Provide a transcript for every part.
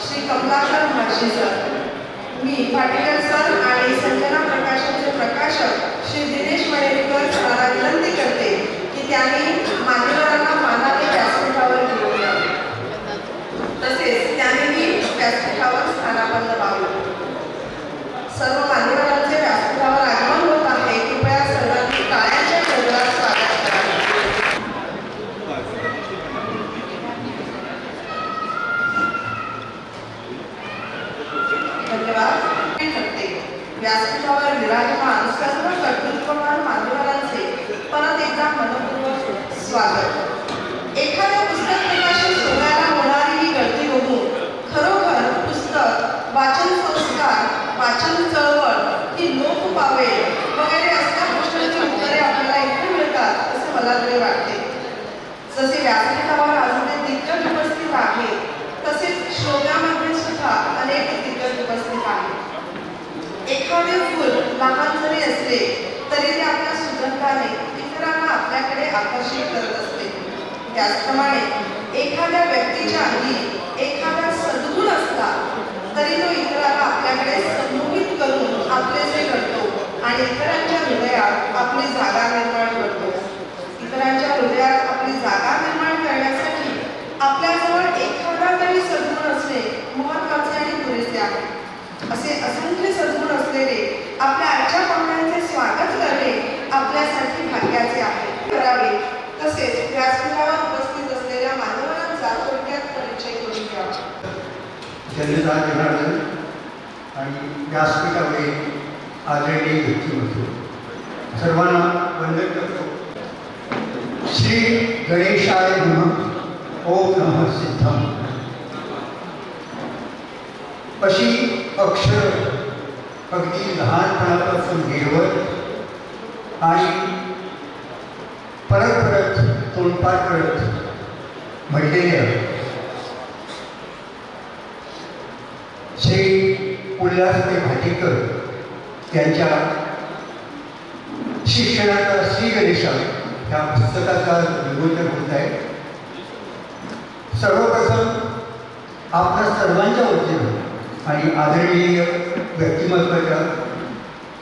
श्री कमलाकर भाषी सर, मी पाटील सर आणि संजना प्रकाशनचे प्रकाशक श्री दिनेश मणेरकर सरांना विनंती करते की त्यांनी मान्यवरांना मानाने व्यासपीठावर घेऊन यावे, तसेच त्यांनीही व्यासपीठावर स्थानापन्न व्हावे। सर्व मान्यवरांचे व्यासपीठावर आगमन होत आहे, कृपया सर्वांनी टाळ्यांच्या गजरात स्वागत करावे। धन्यवाद। व्यासपीठावर विराजमान सर्व कर्तृत्ववान मान्यवरांचे परत एकदा मनपूर्वक स्वागत। एखाद्या पुस्तक प्रकाशन सोहळ्याला होणारी ही गर्दी बघून खरोखर पुस्तक, वाचन संस्कार, वाचन चळवळ ही लोप पावेल वगैरे अशा प्रश्नांची उत्तरे आपल्याला इथे मिळतात असे मला तरी वाटते। जसे व्यासपीठावर अजून दिग्गज उपस्थित आहेत, तसेच श्रोत्यामध्ये सुद्धा अनेक दिग्गज उपस्थित आहेत। एखादे फूल लहान जरी असले तरी ते आपल्या सुगंधाने इतरांना आपल्याकडे आकर्षित करत असते। त्याचप्रमाणे एखाद्या व्यक्तीच्या अंगी एखादा सद्गुण असला तरी तो इतरांना आपल्याकडे सम्मोहित करून आपलेसे करतो आणि इतरांच्या हृदयात आपली जागा निर्माण करतो। इतरांच्या हृदयात आपली जागा निर्माण करण्यासाठी आपल्याजवळ एखादा तरी सद्गुण असणे महत्त्वाचे आणि पुरेसे आहे। असे असंख्य सद्गुण असलेले आपल्या आजच्या पाहुण्यांचे स्वागत करणे आपल्यासाठी भाग्याचे आहे करावे। तसेच व्यासपीठावर उपस्थित असलेल्या मान्यवरांचा थोडक्यात परिचय करून घ्यावा। जन्मदार जनार्दन आणि व्यासपीठावर आदरणीय व्यक्तिमत्व सर्वांना वंदन करतो। श्री गणेशाय नमः, ओम नमः सिद्धम अशी अक्षर अगदी लहानपणापासून गिरवत आणि परत परत तोंडपाठ करत म्हटलेल्या श्री उल्हासभाई भाटीकर यांच्या शिक्षणाचा श्री गणेशा ह्या पुस्तकाचा विमोचन होत आहे। सर्वप्रथम आपल्या सर्वांच्या वतीनं आणि आदरणीय व्यक्तिमत्वाच्या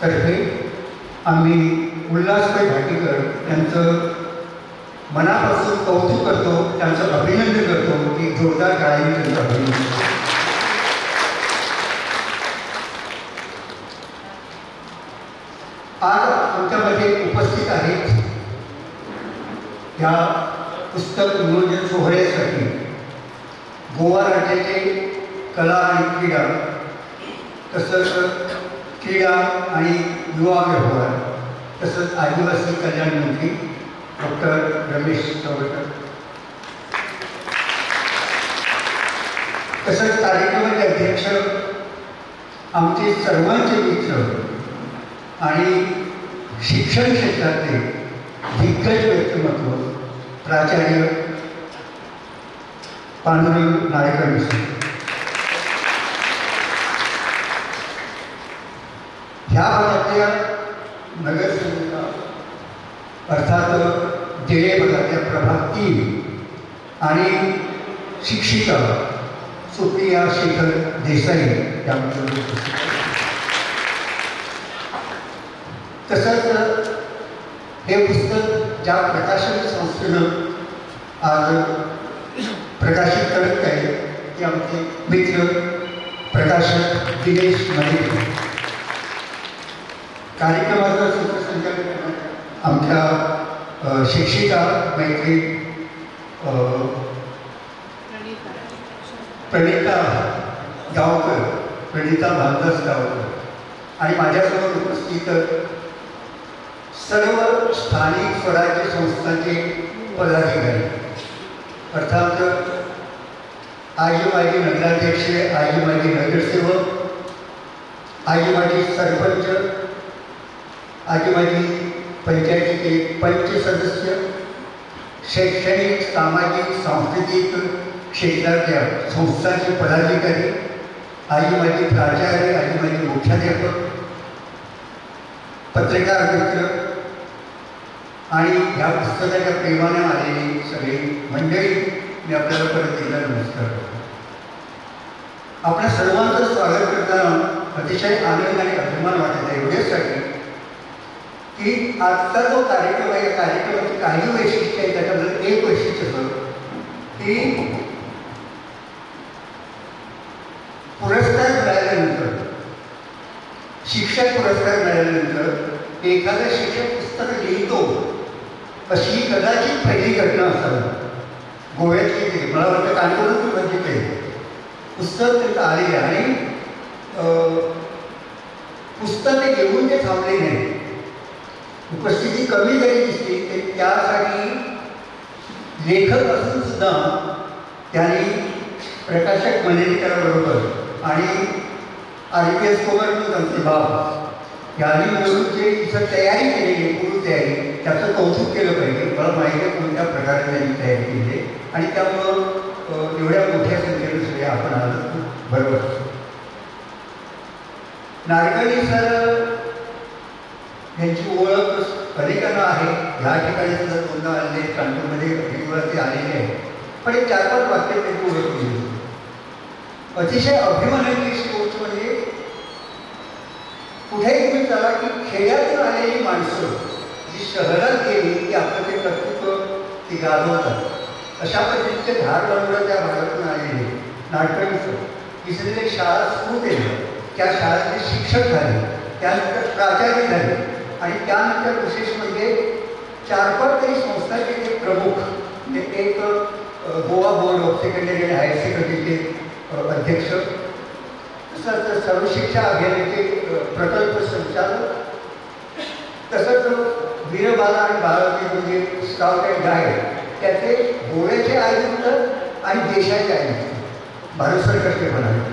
तर्फे आम्ही उल्हासभाई भाटीकर यांचं मनापासून कौतुक करतो, त्यांचं अभिनंदन करतो की जोरदार टाळ्यांनी त्यांचं अभिनंदन। आज आमच्यामध्ये उपस्थित आहेत या पुस्तक विमोचन सोहळ्यासाठी गोवा राज्याचे कला आणि क्रीडा, तसंच क्रीडा आणि युवा व्यवहार, तसंच आदिवासी कल्याण मंत्री डॉक्टर रमेश चव्हाण, तसंच कार्यक्रमाचे अध्यक्ष आमचे सर्वांचे मित्र आणि शिक्षण क्षेत्रातले दिग्गज व्यक्तिमत्व प्राचार्य पांडुरंग नायकर मिश्र, ह्या भागातल्या नगरसेविका अर्थात देळे भागातल्या प्रभाग 3 आणि शिक्षिका सुप्रिया शेखर देसाई यामध्ये उपस्थित आहेत। तसंच हे पुस्तक ज्या प्रकाशन संस्थेनं आज प्रकाशित करत आहे ते आमचे मित्र प्रकाशक दिनेश मणेरकर। कार्यक्रमाचं सूत्रसंचालन आमच्या शिक्षिका मैत्री प्रणिता गावकर, प्रणिता भानदास गावकर आणि माझ्यासमोर उपस्थित सर्व स्थानिक स्वराज्य संस्थांचे पदाधिकारी, अर्थात आजी माजी नगराध्यक्ष, आजी माजी नगरसेवक, आजी माजी सरपंच, आजी माजी पंचायतीचे पंच सदस्य, शैक्षणिक सामाजिक सांस्कृतिक क्षेत्रातल्या संस्थांचे पदाधिकारी, आजी माजी प्राचार्य, आजी माजी मुख्याध्यापक, पत्रकार मित्र आणि ह्या पुस्तकाच्या प्रेमाने आलेली सगळी मंडळी, मी आपल्याला परत एकदा नमस्कार करतो। आपल्या सर्वांचं स्वागत करताना अतिशय आनंद आणि अभिमान वाटत आहे एवढ्यासाठी की आजचा जो कार्यक्रम आहे या कार्यक्रमाची काही वैशिष्ट्य आहे. त्याच्याबद्दल एक वैशिष्ट्य होतं की पुरस्कार मिळाल्यानंतर, शिक्षक पुरस्कार मिळाल्यानंतर एखादा शिक्षक पुस्तक लिहितो अशी कदाचित पहिली घटना असावी गोव्यातली. ती मला वाटतं कानपूरच बघितले पुस्तक तिथं आलेले आणि पुस्तक ते घेऊन ते थांबले नाही. उपस्थिती कमी जरी दिसली तरी त्यासाठी लेखक असून सुद्धा त्यांनी प्रकाशक मंडळीकराबरोबर आणि RPS कोमरपूर त्यांचे भाव यांनी मिळून जे इथं तयारी केलेली आहे, पूर्व तयारी, त्याचं कौतुक केलं पाहिजे. मला माहिती आहे कोणत्या प्रकारे त्यांनी तयारी केली आहे आणि त्यामुळं एवढ्या मोठ्या संख्येने सगळे आपण आलो बरोबर. नाडकर्णी सर यांची ओळख अनेकांना आहे. ह्या ठिकाणी सुद्धा दोनदा आलेले, कानपूरमध्ये ते आलेले आहे. पण एक 4-5 वाक्य त्यांची ओळख केली. अतिशय अभिमानाची गोष्ट म्हणजे कुठेही तुम्ही चला की खेड्यातून आलेली माणसं जी शहरात गेली की आपलं ते कर्तृत्व ती गाजवतात. अशा पद्धतीचे धार बांधून त्या भागातून आलेले नाडकर्णी सर एक शाळा सुरू केली. त्या शाळेचे शिक्षक झाले, त्यानंतर प्राचार्य झाले आणि त्यानंतर विशेष म्हणजे 4-5 तरी संस्थांचे ते प्रमुख, म्हणजे एक गोवा बोर्ड ऑफ सेकंडरी आणि हायर सेकंडरीचे अध्यक्ष, तसंच सर्वशिक्षा अभियानाचे प्रकल्प संचालक, तसंच वीरबाला आणि बाळाजी म्हणजे स्काउट अँड गाईड त्याचे गोव्याचे आयुक्त आणि देशाचे आयुक्त भारत सरकारचे म्हणाले.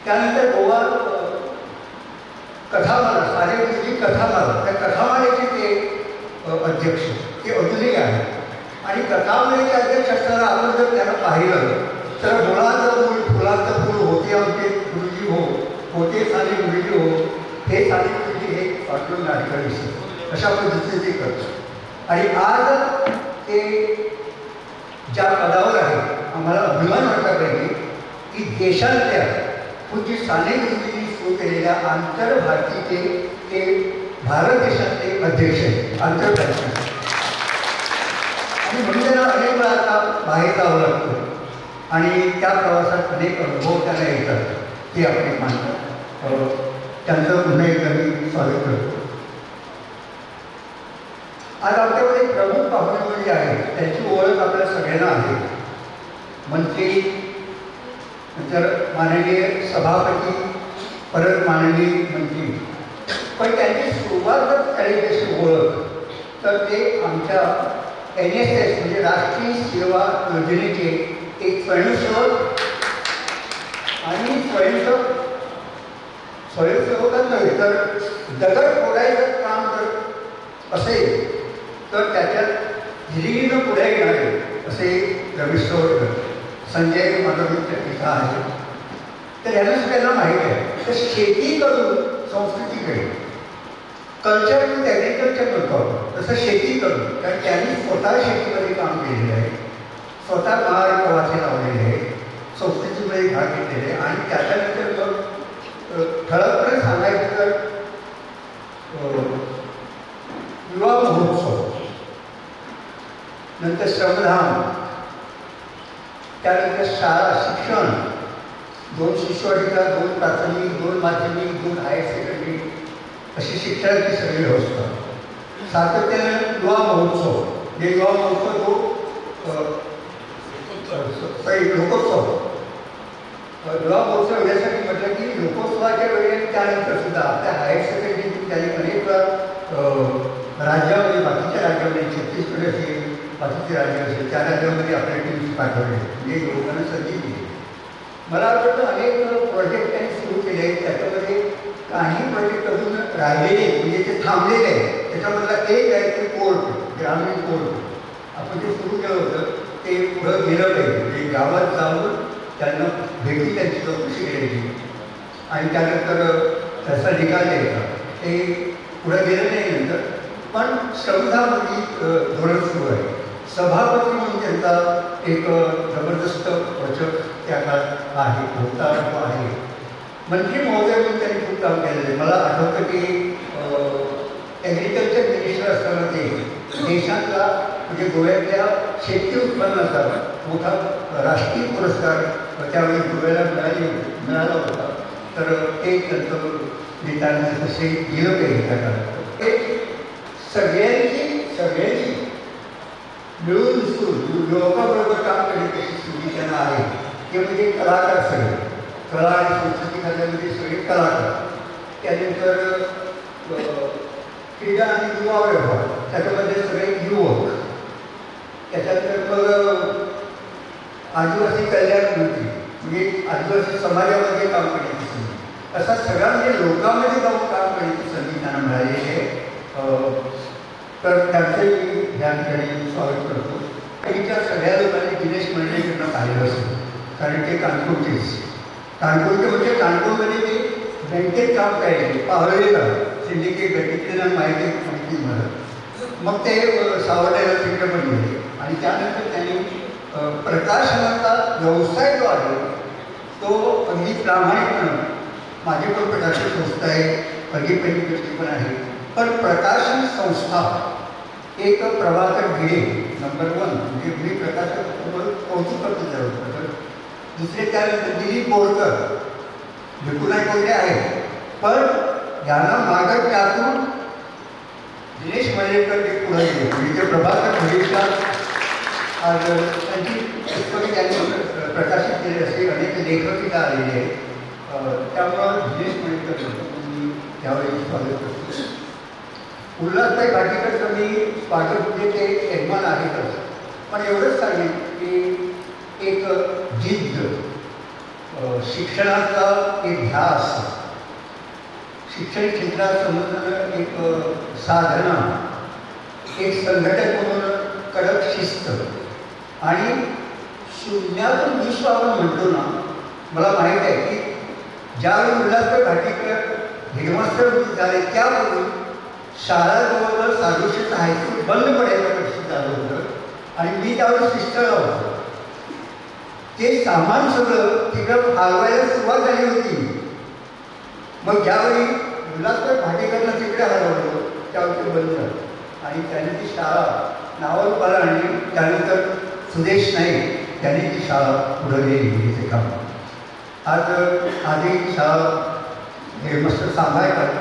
त्यानंतर गोवा कथामाला, सारेगुरुजी कथामाला, त्या कथामालेचे ते अध्यक्ष, ते अजूनही आहे. आणि कथामालेचे अध्यक्ष असताना आपण जर त्यांना पाहिलं तर मुळाचं मूळ फुलाचं फूल होते आमचे गुरुजी हो, होते साने गुरुजी हो, हे साने गुरुजी हे पाठवून नाडकर्णी अशा पद्धतीने ते करतात. आणि आज ते ज्या पदावर आहे आम्हाला अभिमान वाटला पाहिजे की देशातल्या पूज्य साने गुरुजींनी सुरू केलेल्या आंतरभारतीचे ते भारत देशातले अध्यक्ष आहेत, आंतरभारतीय. आणि म्हणून त्यांना अनेक वेळा आता बाहेर जावं लागतं आणि त्या प्रवासात अनेक अनुभव त्यांना येतात, ते आपण मानतात. त्यांचं पुन्हा एकदा मी स्वागत करतो. आज आमच्याकडे प्रमुख पाहुणे म्हणजे आहेत, त्यांची ओळख आपल्या सगळ्यांना आहे. मंत्री, नंतर माननीय सभापती, परत माननीय मंत्री. पण त्यांची सुरुवात जर करायची अशी ओळख तर ते आमच्या NSS म्हणजे राष्ट्रीय सेवा योजनेचे एक स्वयंसेवक आणि स्वयंसेवकच नव्हे तर दगड फोडायचं काम जर असेल तर त्याच्यात हिरिरीनं पुढे येणारे असे रमेश सवरकर, संजय माधवमित्र इथं आहे. तर ह्यांना सगळ्यांना माहीत आहे. तर शेती करून संस्कृतीकडे, कल्चर टू ॲग्रिकल्चर करतो आपण, तसं शेती करून, कारण त्यांनी स्वतः शेतीमध्ये काम केलेलं आहे, स्वतः महार कवाचे लावलेले आहे, संस्कृतीमध्ये भाग घेतलेले आहे. आणि त्याच्यानंतर मग ठळकपणे सांगायचं तर युवा महोत्सव, नंतर श्रमधाम, त्यानंतर शाळा शिक्षण, 2 शिशुवाटिका, 2 प्राथमिक, 2 माध्यमिक, 2 हायर सेकंडरी अशी शिक्षणाची सगळी व्यवस्था. सातत्यानं युवा महोत्सव, जे युवा महोत्सव जो लोकोत्सव, युवा महोत्सव येण्यासाठी म्हटलं की लोकोत्सवाच्या वेळेला त्यानंतर सुद्धा आपल्या हायर सेकंडरी त्यांनी अनेक राज्यामध्ये, बाकीच्या राज्यामध्ये, छत्तीसगड असेल, बाकीचे राज्य असेल, त्या राज्यामध्ये आपल्या टीम्स पाठवले, म्हणजे लोकांना संधी दिली. मला वाटतं अनेक प्रोजेक्ट त्यांनी सुरू केले आहेत. त्याच्यामध्ये काही प्रोजेक्ट अजून राहिलेले म्हणजे ते थांबलेले आहेत. त्याच्यामधला एक आहे ते कोर्ट, ग्रामीण कोर्ट आपण जे सुरू केलं होतं ते पुढं गेलं पाहिजे. म्हणजे गावात जाऊन त्यांना भेटी त्यांची चौकशी करायची आणि त्यानंतर त्याचा निकाल द्यायचा. ते पुढं गेलं नाही नंतर. पण श्रमधाममध्ये धोरण सुरू आहे. सभापती म्हणून त्यांचा एक जबरदस्त वचक त्या काळात आहे होता तो आहे. मंत्री महोदय म्हणून त्यांनी खूप काम केलेलं आहे. मला आठवतं की ॲग्रिकल्चर मिनिस्टर असताना ते देशातला म्हणजे गोव्यातल्या शेती उत्पन्नाचा मोठा राष्ट्रीय पुरस्कार त्यावेळी गोव्याला मिळाला होता. तर ते त्यांचं देताना तसे गेलं पाहिजे त्या काळात. ते सगळ्यांची मिळून मिसळून लोकांबरोबर काम करण्याची सुविधा त्यांना आहे. ते म्हणजे कलाकार सगळे कला आणि संस्कृती खात्यामध्ये सगळे कलाकार. त्यानंतर क्रीडा आणि युवा व्यवहार त्याच्यामध्ये सगळे युवक. त्याच्यानंतर मग आदिवासी कल्याण मंत्री म्हणजे आदिवासी समाजामध्ये काम करण्याची संधी. असा सगळा म्हणजे लोकांमध्ये जाऊन काम करण्याची संधी त्यांना मिळालेली आहे. तर त्यांचे मी ह्या ठिकाणी स्वागत करतो. त्यांच्या सगळ्या लोकांनी दिनेश मंडळीकडनं पाहिलं असेल कारण ते कानपूरचे म्हणजे कानपूरमध्ये ते बँकेत काम करायचे पाहिलेलं सिंडिकेट बँकेतले माहिती मला. मग ते सावरलेला तिकडे पण गेले आणि त्यानंतर त्यांनी प्रकाशनाचा व्यवसाय जो आहे तो अगदी प्रामाणिकपणे माझी पण प्रकाशन संस्था आहे अगदी पैकी पण आहे. पण प्रकाशन संस्था एक प्रभाकर भिडे नंबर 1 म्हणजे मी प्रकाशन कौतुक करतो त्याबद्दल. दुसरे त्यानंतर दिलीप बोरकर विपुनाय कोल्हे आहेत. पण यांना मागं टाकून दिनेश मलेकर ते पुढे गेले म्हणजे प्रभाकर भिडेचा आज त्यांची पुस्तके त्यांनी प्रकाशित केली असे अनेक लेखक इथं आलेले आहेत. त्यामुळं दिनेश मलेकर मी त्यावेळी स्वागत करतो. उल्हासभाई भाटीकर मी स्वागत म्हणजे ते यजमान आहेतच. पण एवढंच सांगेन की एक जिद्द शिक्षणाचा एक ध्यास शिक्षण क्षेत्रात समजणं एक साधना एक संघटक म्हणून कडक शिस्त आणि शून्यातून विश्व आपण म्हणतो ना. मला माहीत आहे की ज्यावेळी उल्हासभाई भाटीकर हेडमास्टर झाले त्यापूर्वी शाळा जवळजवळ 600 हायस्कूल बंद पडायचं परिस्थिती झालं होतं आणि मी त्यावेळेस सिस्टरला होतो. ते सामान सगळं तिकडं हलवायला सुरुवात झाली होती. मग ज्यावेळी उल्हासभाई भाटीकरला तिकडे हलवलं त्यावेळी ते बंद झालं आणि त्याने ती शाळा नावारूपाला आणली. त्यानंतर सुदेश नाईक त्यांनी ती शाळा पुढे गेली ते काम. आधी शाळा हेडमास्टर सांभाळतात.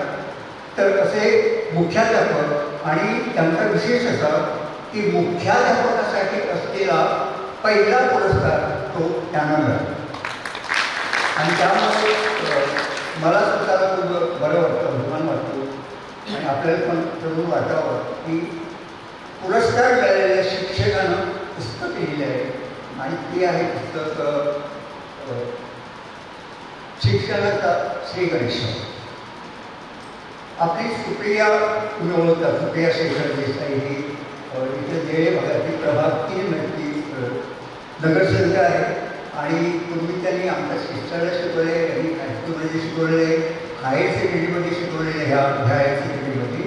तर असे मुख्याध्यापक आणि त्यांचा विशेष असा की मुख्याध्यापकासाठी असलेला पहिला पुरस्कार तो त्यांना मिळाला आणि त्यामुळे मला स्वतःला खूप बरं वाटतं अभिमान वाटतो आणि आपल्याला पण जरूर वाटावं की पुरस्कार मिळालेल्या शिक्षकानं पुस्तक लिहिलं आहे आणि ते आहे पुस्तक शिक्षणाचा श्री गणेश. आपली सुप्रिया तुम्ही ओळखता सुप्रिया शेखर देसाई ही इथे जेळे भागातील प्रभाग 3 मध्ये नगरसेविका आहे आणि पूर्वी त्यांनी आमच्या शिक्षणाला शिकवले त्यांनी हायस्कूलमध्ये शिकवलेले हायर सेकंडरीमध्ये शिकवलेले ह्या हायर सेकंडरीमध्ये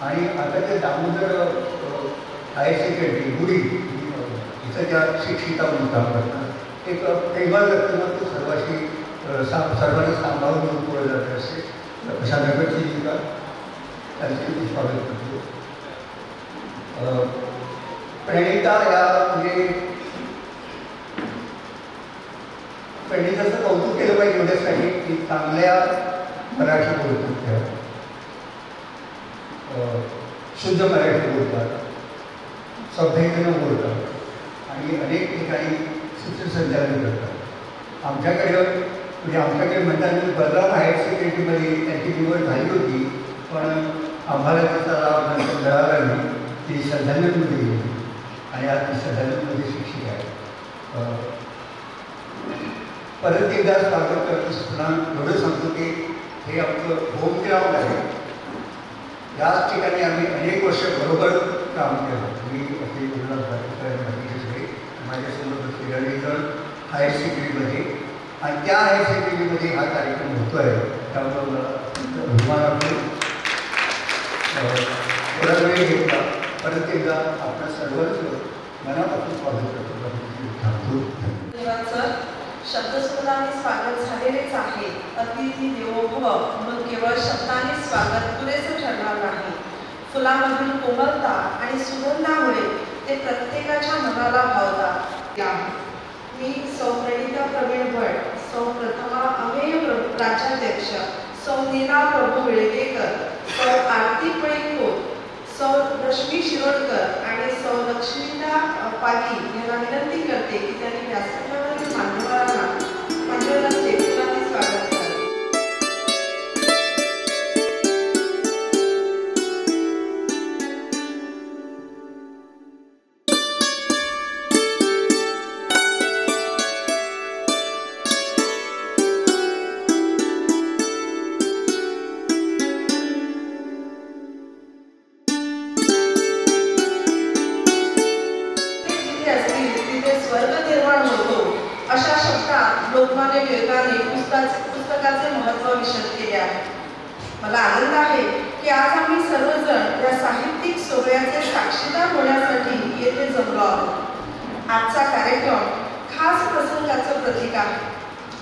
आणि आता त्या दामोदर हायर सेकंडरी गुडी इथं त्या शिक्षिका म्हणून काम करतात. एक प्रेमळ व्यक्तिमत्व सर्वांनी सांभाळून पुढे जात असते. अशा नगरसेविका त्यांचे मी स्वागत करतो. प्रणिता या म्हणजे प्रणिताचं कौतुक केलं पाहिजे एवढ्यासाठी की चांगल्या मराठी बोलतात त्या शुद्ध मराठी बोलतात सभ्यतेनं बोलतात आणि अनेक ठिकाणी सूत्रसंचालन करतात. आमच्याकडे म्हणतात बलराम हायर सेकंडरीमध्ये त्यांची निवड झाली होती पण आम्हाला त्याचा लाभ नंतर मिळाला नाही. ती संधानमध्ये गेली आणि आज ती संधानमध्ये शिक्षिका आहे. परत एकदा स्वागत करताना एवढं सांगतो की हे आमचं होम ग्राउंड आहे. याच ठिकाणी आम्ही अनेक वर्ष बरोबर काम केलं. मी असे सगळे माझ्यासमोर केरळीकर हायर सेकंडरीमध्ये आणि त्या हायर सेकंडरीमध्ये हा कार्यक्रम होतो आहे. त्यामुळे मला अभिमान वाटतो. थोडा वेळ घेतला परत एकदा आपल्या सर्वांचं मनापासून स्वागत करतो. धन्यवाद सर. शब्दस्फुटाने स्वागत झालेलेच आहे. अतिथी देवो भव म्हणून केवळ शब्दाने स्वागत पुरेसे ठरणार नाही. फुलामधील कोमलता आणि सुगंधामुळे ते प्रत्येकाच्या मनाला भावतात. मी सौ प्रणिता प्रवीण भट, सौ प्रथमा अमेय राज्याध्यक्ष, सौ नीना प्रभू वेळगेकर, सौ आरती पळीकोट, सौ रश्मी शिरोडकर आणि सौ लक्ष्मीदा पागी यांना विनंती करते की त्यांनी व्यासपीठावरील मान्यवरांचे फुलांनी स्वागत करावे. अशा शब्दात लोकमान्य टिळकांनी पुस्तकाचे महत्त्व विशद केले आहे. मला आनंद आहे की आज आम्ही सर्वजण या साहित्यिक सोहळ्याचे साक्षीदार होण्यासाठी येथे जमलो आहोत. आजचा कार्यक्रम खास प्रसंगाचं प्रतीक आहे,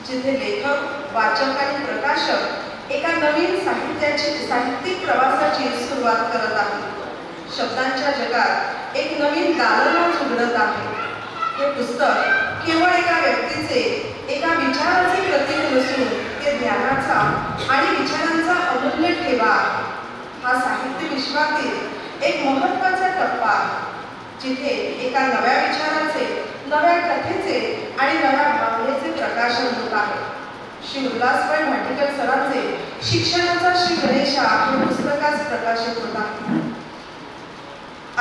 जिथे लेखक, वाचक आणि प्रकाशक एका नवीन साहित्यिक प्रवासाची सुरुवात करत आहेत. शब्दांच्या जगात एक नवीन दालनाच उघडत आहे. हे पुस्तक केवळ एका व्यक्तीचे, एका विचाराचे प्रतीक नसून ते ज्ञानाचा आणि विचारांचा अमूल्य ठेवा आहे. हा साहित्य विश्वातील एक महत्त्वाचा टप्पा आहे, जिथे एका नव्या विचाराचे, नव्या कथेचे आणि नव्या भावनेचे प्रकाशन होत आहे. श्री उल्हासबाई भाटीकर सरांचे शिक्षणाचा श्री गणेशा हे पुस्तकास प्रकाशित होत आहे.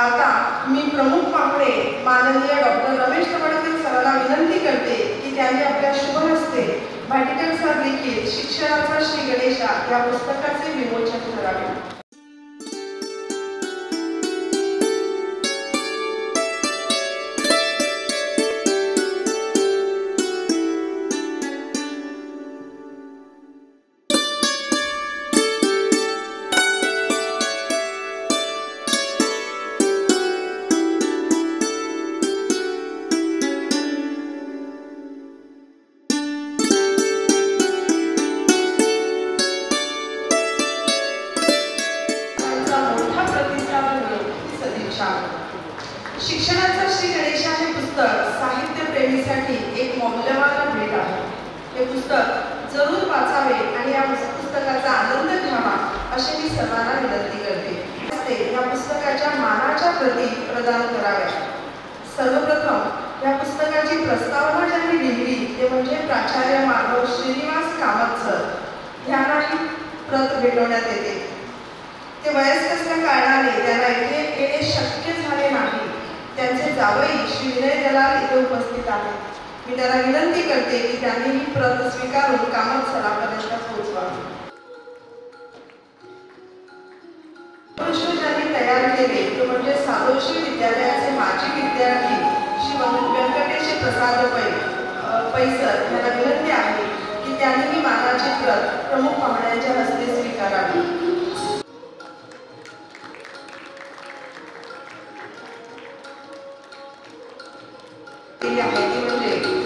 आता मी प्रमुख पाहुणे माननीय डॉक्टर रमेश तवडकर सरांना विनंती करते की त्यांनी आपल्या शुभ हस्ते भाटीकर सर लिखित शिक्षणाचा श्री गणेशा या पुस्तकाचे विमोचन करावे. शिक्षणाचा श्री गणेशा हे पुस्तक साहित्यप्रेमीसाठी एक मौल्यवान भेट आहे. हे पुस्तक जरूर वाचावे आणि या पुस्तकाचा आनंद घ्यावा अशी मी सर्वांना विनंती करते. या पुस्तकाच्या मानाच्या प्रती प्रदान कराव्या. सर्वप्रथम या पुस्तकाची प्रस्तावना ज्यांनी लिहिली ते म्हणजे प्राचार्य माधव श्रीनिवास कामत सर यांनाही प्रत भेटवण्यात येते. ते वयस्क असल्या कारणाने त्यांना इथे येणे शक्य झाले नाही. त्यांचे जावई श्री विनय दलाल इथे उपस्थित आहेत. मी त्यांना विनंती करते की त्यांनी ही प्रत स्वीकारून कामत सरापर्यंत पोहोचवावी. ज्यांनी तयार केले तो म्हणजे साधोशी विद्यालयाचे माजी विद्यार्थी श्री व्यंकटेश प्रसाद पैसर यांना विनंती आहे की त्यांनी ही मानाची प्रत प्रमुख पाहुण्यांच्या हस्ते स्वीकारावी.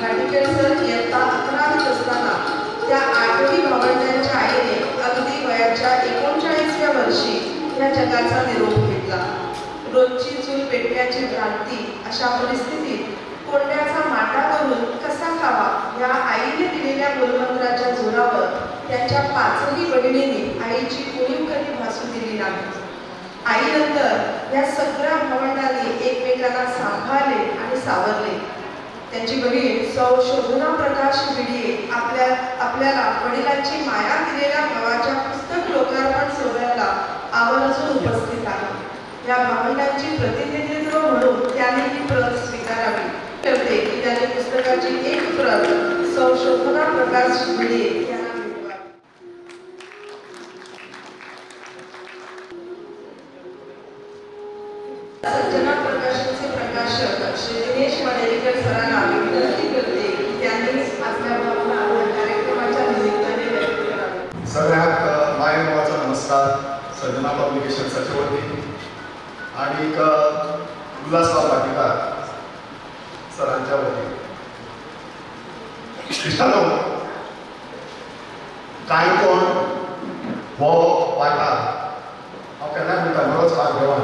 भाटीकर सर इयत्ता 11वीत असताना त्या 8वी भावंडांच्या आईने अगदी वयाच्या 39व्या वर्षी या जगाचा निरोप घेतला. रोजची चूल पेटण्याची भ्रांती अशा परिस्थितीत कोंड्याचा माटा करून कसा खावा या आईने दिलेल्या मूलमंत्राच्या जोरावर त्यांच्या 5ही बहिणींनी आईची उणीव कधी भासू दिली नाही. आईनंतर या सगळ्या भावंडांनी एकमेकांना सांभाळले आणि सावरले. त्यांची बहीण सौ शोभना प्रकाश भिडिये आपल्याला वडिलांची माया दिलेल्या भावाच्या पुस्तक लोकार्पण सोहळ्याला आवर्जून उपस्थित आहे. या भावंडांची प्रतिनिधित्व म्हणून त्यांनी ही प्रत स्वीकारावी. करते की त्यांनी पुस्तकाची एक प्रत सौ शोभना प्रकाश भिडिये यांना भेटवावी. सज्जना प्रकाशनचे प्रकाशक श्री दिनेश वाडेकर सरांना विनंती करते की त्यांनी आपल्या भावना कार्यक्रमाच्या निमित्ताने व्यक्त कराव्या. सगळ्यात मायेभावाचा नमस्कार. सज्जना पब्लिकेशन सचिवती आणि उल्हासराव भाटीकर सरांच्या वतीने इश्टानो, काणकोण हो वाठार हांव केन्नाय म्हणटा बरोच भाग्यवान.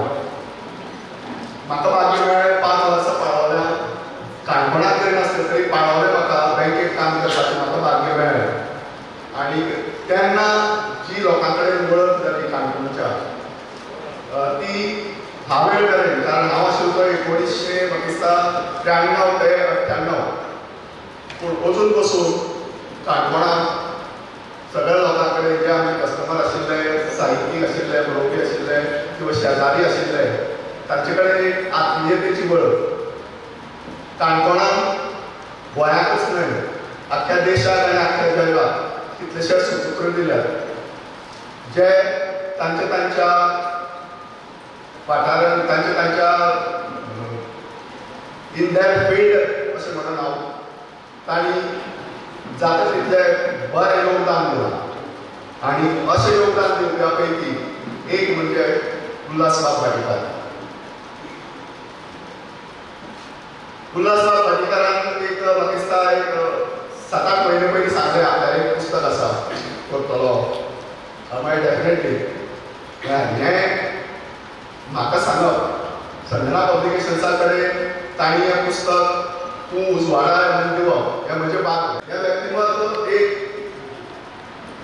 म्हाका भाग्य मेळ्ळें 5 वर्सां पाळवल्या काणकोणाक जरी नासलें तरी पाळवलें म्हाका बँकेत काम करपाचें म्हाका भाग्य मेळ्ळें. आनी तेन्ना जी लोकां कडेन वळख जाली काणकोणच्या ती हांवें मेरेन, कारण हांव आशिल्लो 1993 ते 98. पूण अजून पसून काणकोणाक सगळ्या लोकां कडेन जे आमचे कस्टमर आशिल्ले, साहित्यीक आशिल्ले, बरोवपी आशिल्ले किंवा शेजारी आशिल्ले, तांचे कडेन एक आत्मीयतेची वळख काणकोणाक गोंयाकूच न्हय आख्ख्या देशाक आनी आख्ख्या जगाक कितलेशेच सुपुत्र दिल्यात जे तांच्या वाठारांत तांच्या इन दॅट फील्ड अशें म्हणून हांव तांणी जाता तितलें बरें योगदान दिलां. आनी अशें योगदान दिवप्या पैकी एक म्हणजे उल्हासबाब भाटीकार. उल्हासबाब भाटीकारान एक म्हाका दिसता 7-8 म्हयने पयलीं सांगलें आपल्यालें एक पुस्तक आसा करतलो. मागीर डेफिनेटली हें म्हाका सांगप संजना पब्लिकेशन्सा कडेन तांणी हें पुस्तक तूं उजवाडा म्हणून दिवप हें म्हजें बाग. हें व्यक्तिमत्व एक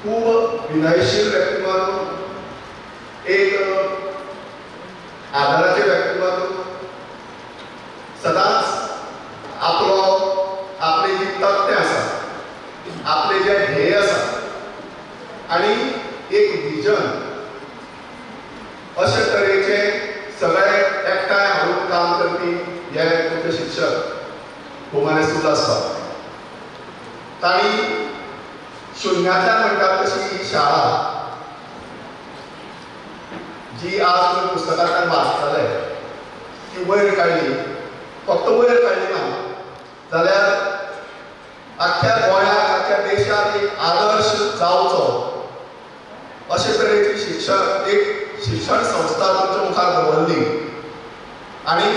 खूब विनयशील व्यक्तिमत्व, एक आदराचें व्यक्तिमत्व, सदांच आपली जी तथ्य आसा, आपले जे ध्येय आसा आनी एक विजन अशे तरेचे सगळे एकठांय हाडून काम करपी हे तुमचे शिक्षक भोमानेस्त उल्हासबाब. तांणी शुन्यांतल्यान म्हणटात तशी ही शाळा जी आज तुमी पुस्तकांतल्यान वाचतले ती वयर काडली, फक्त वयर काडली ना जाल्यार आख्ख्या गोंयाक आख्ख्या देशाक एक आदर्श जावचो अशे तरेची एक शिक्षण संस्था तुमच्या मुखार दवरली. आनी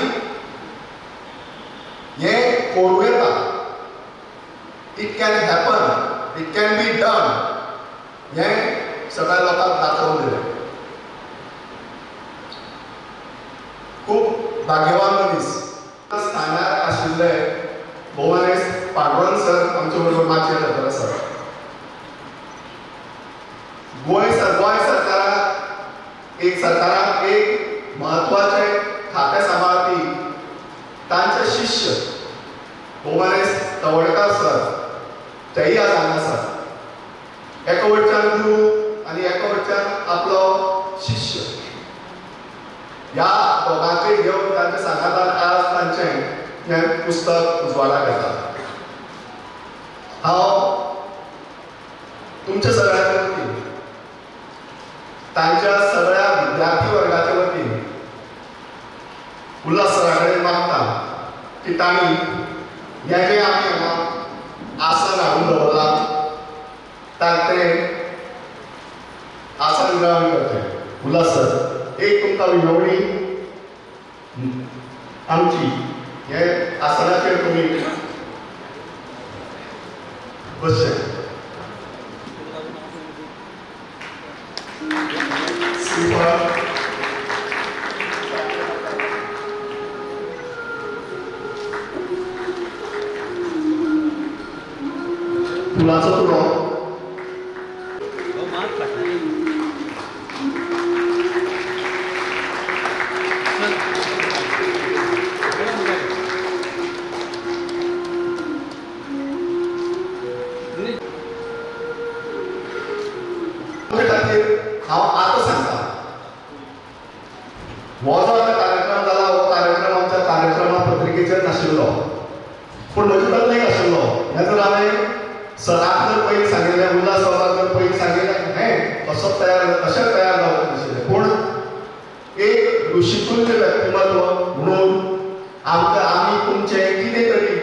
हें करूं येता, it can happen, it can be done, हें सगळ्या लोकांक दाखोवन दिलें. खूब भाग्यवान मनीस स्थानार आशिल्ले भोमानेस्त पांडुरंग सर आमचे बरोबर माचयेर जाताले सर. गोंय सरकाराक एक म्हत्वाचे खातें सांबाळपी तांचे शिष्य भोमानेस्त तवडकार सर तेय आज हांगा आसात. एका वटच्यान गुरू आनी एका वटच्यान आपलो शिष्य, ह्या दोगांचेय घेवन तांच्या सांगातान आज तांचें हें पुस्तक उजवाडाक येता. हांव तुमच्या सगळ्यांच्या वतीन, तांच्या सगळ्या विद्यार्थी वर्गाच्या वतीन उल्हास सरा कडेन मागता की तांणी हें जें आमी हांगा आसन हाडून दवरलां तें आसन ग्रहण करचें. उल्हास सर, एक तुमकां विनवणी आमची, हे आसनाचेर तुमी बसचे. फुलाचो तुरो हांव आतां सांगता. हो जो आतां कार्यक्रम जाला हो कार्यक्रम आमच्या कार्यक्रमा पत्रिकेचेर नाशिल्लो, पूण म्हजे तकलेक आशिल्लो. हें जर हांवें सराक जर पयलीं सांगिल्लें, उल्हास बाबाक जर पयलीं सांगिल्लें हें तशेंच तयार जावचें नाशिल्लें. पूण एक ऋषितुल्य व्यक्तिमत्व म्हणून आमी तुमचें कितें तरी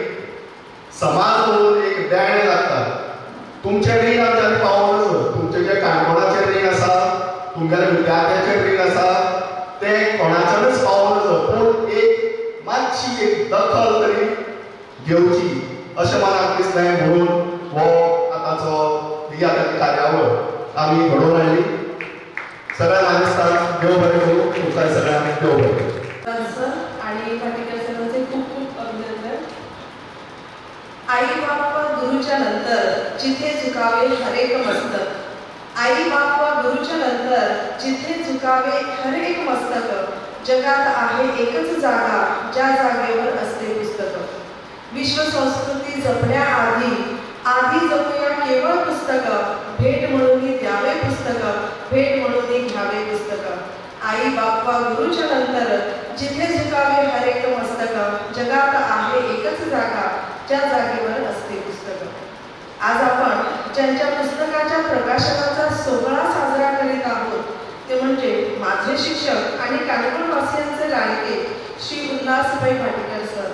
समाज म्हणून एक देणें लागता. तुमचें रीण आमच्यानी पावोवंक, तुमचें जें काणकोणाचें रीण आसा, तुमगेल्या विद्यार्थ्याचें रीण आसा तें कोणाच्यानच पावोवंक, पूण एक मातशी एक दखल तरी घेवची अशें मनाक दिसलें. म्हणून हो आताचो ही आताची कार्यावळ आमी घडोवन हाडली. सगळ्या नागरिकांक देव बरें करूं. तुमकां सगळ्यांक देव बरें करूं. सर आणि भाटीकर सरांचे खूप खूप अभिनंदन. आई बाप व गुरुच्या नंतर जिथे झुकावे हरेक मस्तक. आई बाप व गुरुच्या नंतर जिथे झुकावे हरेक मस्तक. जगात आहे एकच जागा ज्या जागेवर असते पुस्तक. विश्वसंस्कृती जपण्याआधी जपूया केवळ पुस्तक. भेट म्हणून द्यावे पुस्तक. भेट म्हणून घ्यावे पुस्तक. आई बाप्पा गुरुच्या नंतर जिथे झुकावे हरेक मस्तक. जगात आहे एकच जागा ज्या जागेवर असते पुस्तक. आज आपण ज्यांच्या पुस्तकाच्या प्रकाशनाचा सोहळा साजरा करीत आहोत ते म्हणजे माझे शिक्षक आणि काणकोणवासियांचे लाडके श्री उल्हासभाई भाटीकर सर.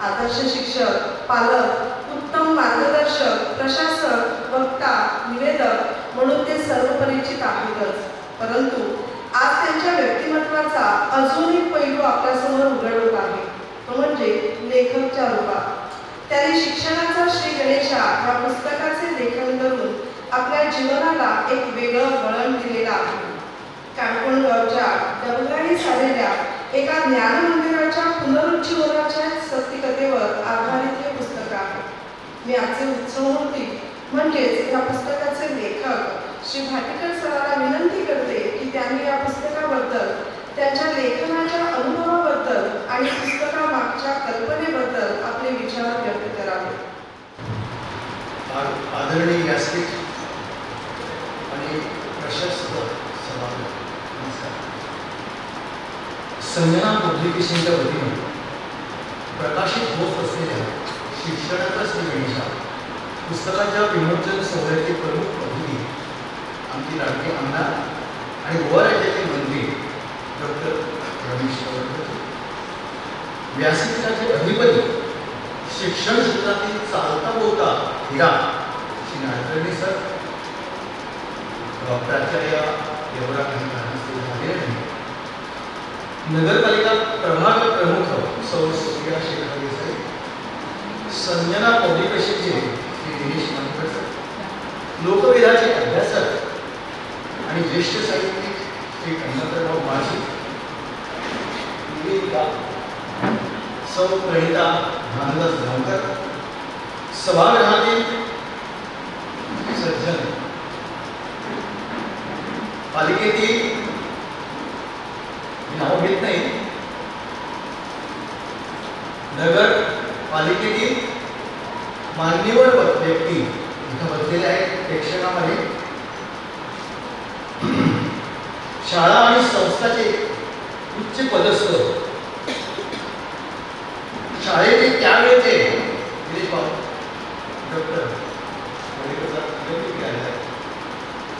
आदर्श शिक्षक, पालक, उत्तम मार्गदर्शक, प्रशासक, वक्ता, निवेदक म्हणून ते सर्वपरिचित आहेतच. परंतु आज त्यांच्या व्यक्तिमत्वाचा अजून एक पैलू आपल्यासमोर उघड होत आहे, तो म्हणजे लेखकच्या रूपात. त्यांनी शिक्षणाचा श्री गणेशा या पुस्तकाचे लेखन करून आपल्या जीवनाला एक वेगळं वळण दिलेलं आहे. काणकोणगावच्या डबलाही झालेल्या एका ज्ञानमंदिराच्या पुनरुज्जीवनाच्या सत्यकथेवर आधारित हे पुस्तक आहे. मी आजचे उत्सवमूर्ती म्हणजेच या पुस्तकाचे लेखक श्री भाटीकर सरांना विनंती करते की त्यांनी या पुस्तकाबद्दल, त्यांच्या लेखनाच्या अनुभवाबद्दल आणि पुस्तकामागच्या कल्पनेबद्दल आपले विचार व्यक्त करावे. आदरणीय व्यासपीठ आणि प्रशस्त सभागृह, नमस्कार. संजना पब्लिकेशनच्या वतीने प्रकाशित होत असलेल्या शिक्षणाचा श्री गणेशा पुस्तकाच्या विमोचन सोहळ्याचे प्रमुख अतिथी आमचे लाडके आमदार आणि गोवा राज्याचे मंत्री डॉक्टर रमेश चव्हाण, व्यासपीठाचे अधिपती, शिक्षण क्षेत्रातील चालता बोलता हिरा श्री नाडकर्णी सर, प्राचार्य एवढा काही कारणास्तव झाले नाही, नगरपालिका प्रभाग प्रमुख सौ सुप्रिया शेखर देसाई, संजना पब्लिकेशनचे श्री दिनेश मानकर सर, लोकवेदाचे अभ्यासक आणि ज्येष्ठ साहित्यिक श्री कन्नकराव माळी, सौ प्रणिता भानदास धावकर, सभागृहातील सज्जन, पालिकेतील नाव घेत नाही, नगर पालिकेतील मान्यवर व्यक्ती इथं बसलेले आहेत प्रेक्षकामध्ये, शाळा आणि संस्थाचे उच्च पदस्थ, शाळेचे त्यावेळेचे दिनेश बाबू, डॉक्टर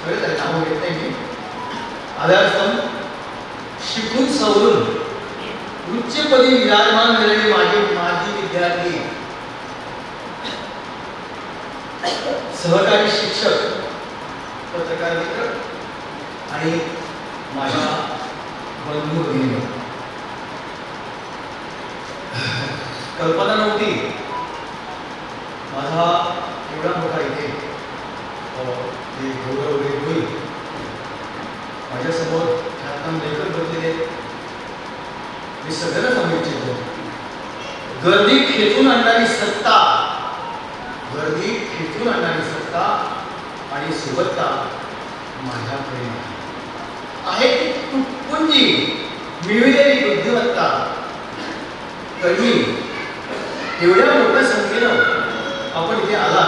सगळे नाव घेत नाही मी, आधारस्तंभ, शिकून सवरून उच्चपदी विराजमान झालेले माजी विद्यार्थी, सहकारी शिक्षक, पत्रकार मित्र आणि माझ्या बंधू भगिनी, कल्पना नव्हती माझा एवढा मोठा इथे गौरव वगैरे होईल. माझ्यासमोर ख्यातनाम लेखक बसलेले, मी सगळ्यांना सांगू इच्छितो, गर्दी खेचून आणणारी सत्ता, गर्दी खेचून आणणारी सत्ता आणि सुबत्ता माझ्याकडे आहे. तुटपुंजी मिळविलेली बुद्धिमत्ता, तरी एवढ्या मोठ्या संख्येनं आपण इथे आला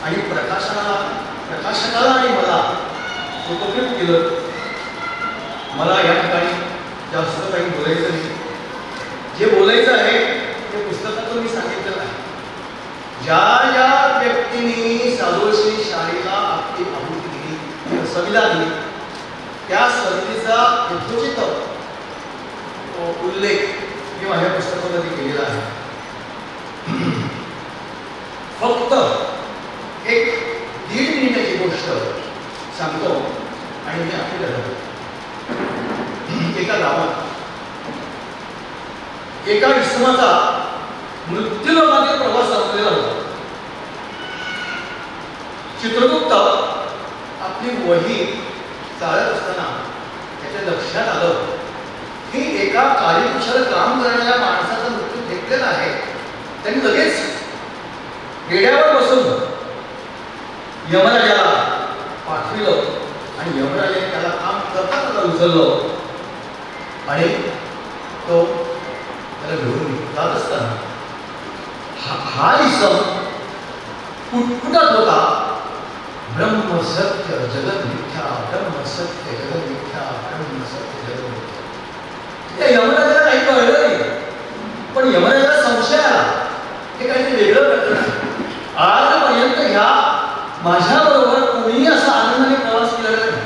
आणि प्रकाशकाला आणि मला उपकृत केलं. मला या ठिकाणी जास्त काही बोलायचं नाही. जे बोलायचं आहे ते पुस्तकातून मी सांगितलेलं आहे. ज्या ज्या व्यक्तींनी साधोशी शाळेला आपली आहुती दिली, सविधा दिली, त्या सविधेचा यथोचित उल्लेख मी माझ्या पुस्तकामध्ये केलेला आहे. फक्त एक 1.5 मिनिटाची गोष्ट सांगतो आणि मी आपल्याला जातो. एका गावात एका इसमाचा मृत्यूलोकातील प्रवास संपलेला होता. चित्रगुप्त आपली वही चालत असताना त्याच्या लक्षात आलं की एका कार्यकुशल काम करणाऱ्या माणसाचा मृत्यू घेतलेला आहे. त्यांनी लगेच रेड्यावर बसून यमराजाला पाठविलं आणि यमराजाने त्याला काम करता करता उचललं आणि तो त्याला घेऊन जात असताना हा इसम कुटकुटत होता, ब्रह्म सत्य जगत मिथ्या, ब्रह्म सत्य जगत मिथ्या, ब्रह्म सत्य जगत मिथ्या. त्या यमराजाला काही कळलं नाही, पण यमराजाला संशय आला हे काहीतरी वेगळं प्रकरण आहे. आजपर्यंत ह्या माझ्याबरोबर कोणीही असा आनंदाने प्रवास केलेला नाही.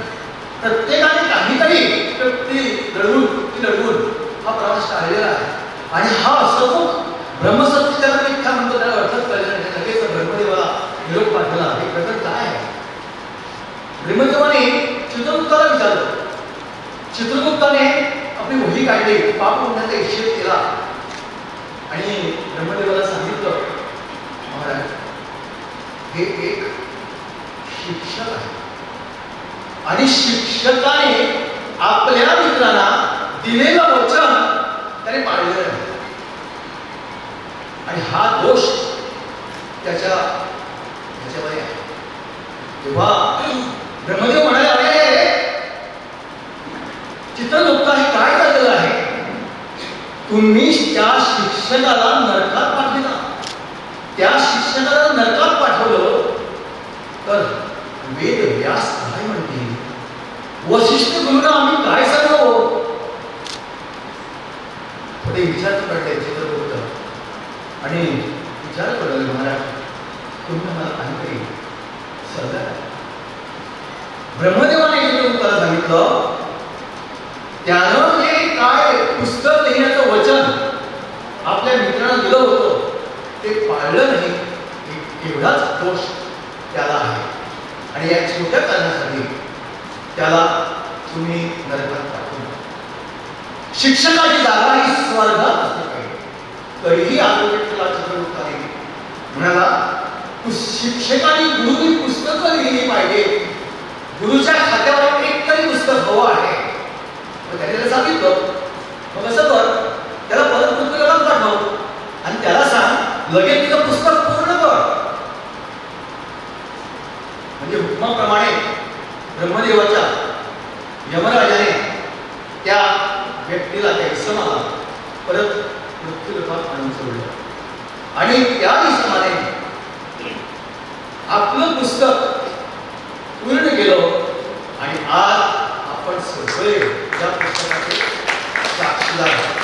प्रत्येकाने काहीतरी लढवून हा प्रवास काढलेला आहे आणि हा असं ब्रह्मसत्य जगत मिथ्या म्हणतो, त्याला अर्थच कळलं नाही. लगेच ब्रह्मदेवाला निरोप पाठवला, हे प्रकरण काय आहे. ब्रह्मदेवाने चित्रगुप्ताला विचारलं. चित्रगुप्ताने आपली वही काढली, पाप पुण्याचा निषेध केला आणि ब्रह्मदेवाला सांगितलं, महाराज हे एक शिक्षक आहे आणि शिक्षकाने आपल्या मित्रांना दिलेलं वचन त्याने पाळलेलं आहे आणि हा दोष त्याच्यामध्ये आहे. तेव्हा ब्रह्मदेव म्हणाले, अरे चित्रगुप्ता हे काय झालेलं आहे, तुम्ही त्या शिक्षकाला नरकात पाठविला. त्या शिक्षकाला नरकात पाठवलं तर वेद व्यास काय म्हणतील, वसिष्ठ गुरुना आम्ही काय सांगावं. थोडे विचार पडले चित्रगुप्त आणि विचार पडले, महाराज तुम्ही मला काहीतरी सल्ला द्या. ब्रह्मदेवाने चित्रगुप्ताला सांगितलं, त्यानं जे काय पुस्तक लिहिण्याचं वचन आपल्या मित्रांना दिलं होतं ते पाळलं नाही, एवढाच दोष त्याला आहे आणि या छोट्या कारणासाठी त्याला तुम्ही नरकात पाठवून. शिक्षकाची जागा ही स्वर्गात असते पाहिजे. तरीही आरोग्याला चित्रगुप्ताने म्हणाला, शिक्षकाने गुरुनी पुस्तकं लिहिली पाहिजे, गुरुच्या खात्यावर एक तरी पुस्तक हवं आहे. त्याने त्याला सांगितलं, मग असं कर, त्याला परत पुस्तकात पाठव आणि त्याला सांग लगेच तिचं पुस्तक पूर्ण कर. म्हणजे हुकमाप्रमाणे ब्रह्मदेवाच्या यमराजाने त्या व्यक्तीला, त्या इसमाला परत मृत्यूलोकात आणून सोडलं आणि त्या इसमाने आपलं पुस्तक पूर्ण केलं आणि आज आपण सगळे या पुस्तकाचे साक्षीदार आहोत.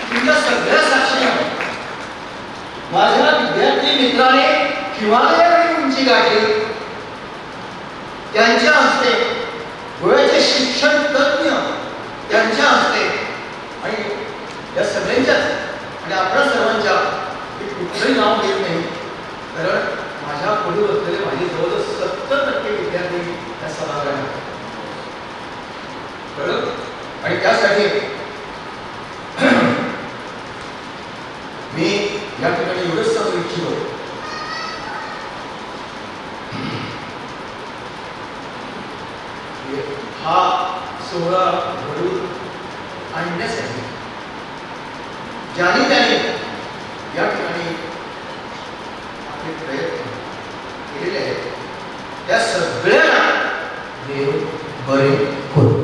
तुमच्या सगळ्या साक्षी आहोत. माझ्या विद्यार्थी मित्राने हिमालयाकडे उंची गाठली, त्यांच्या हस्ते गोव्याचे शिक्षण तज्ञ त्यांच्या हस्ते आणि या सगळ्यांच्याच आणि आपल्या सर्वांच्या कुठलंही नाव घेत नाही, कारण माझ्या पुढे बसलेले माझे जवळजवळ 70% विद्यार्थी या सभागृहात कळलं. आणि त्यासाठी मी या ठिकाणी एवढंच सांगू इच्छितो, हा सोहळा घडून आणण्यासाठी ज्याने त्याने या ठिकाणी आपले प्रयत्न केलेले आहेत त्या सगळ्यांना देव बरे करू.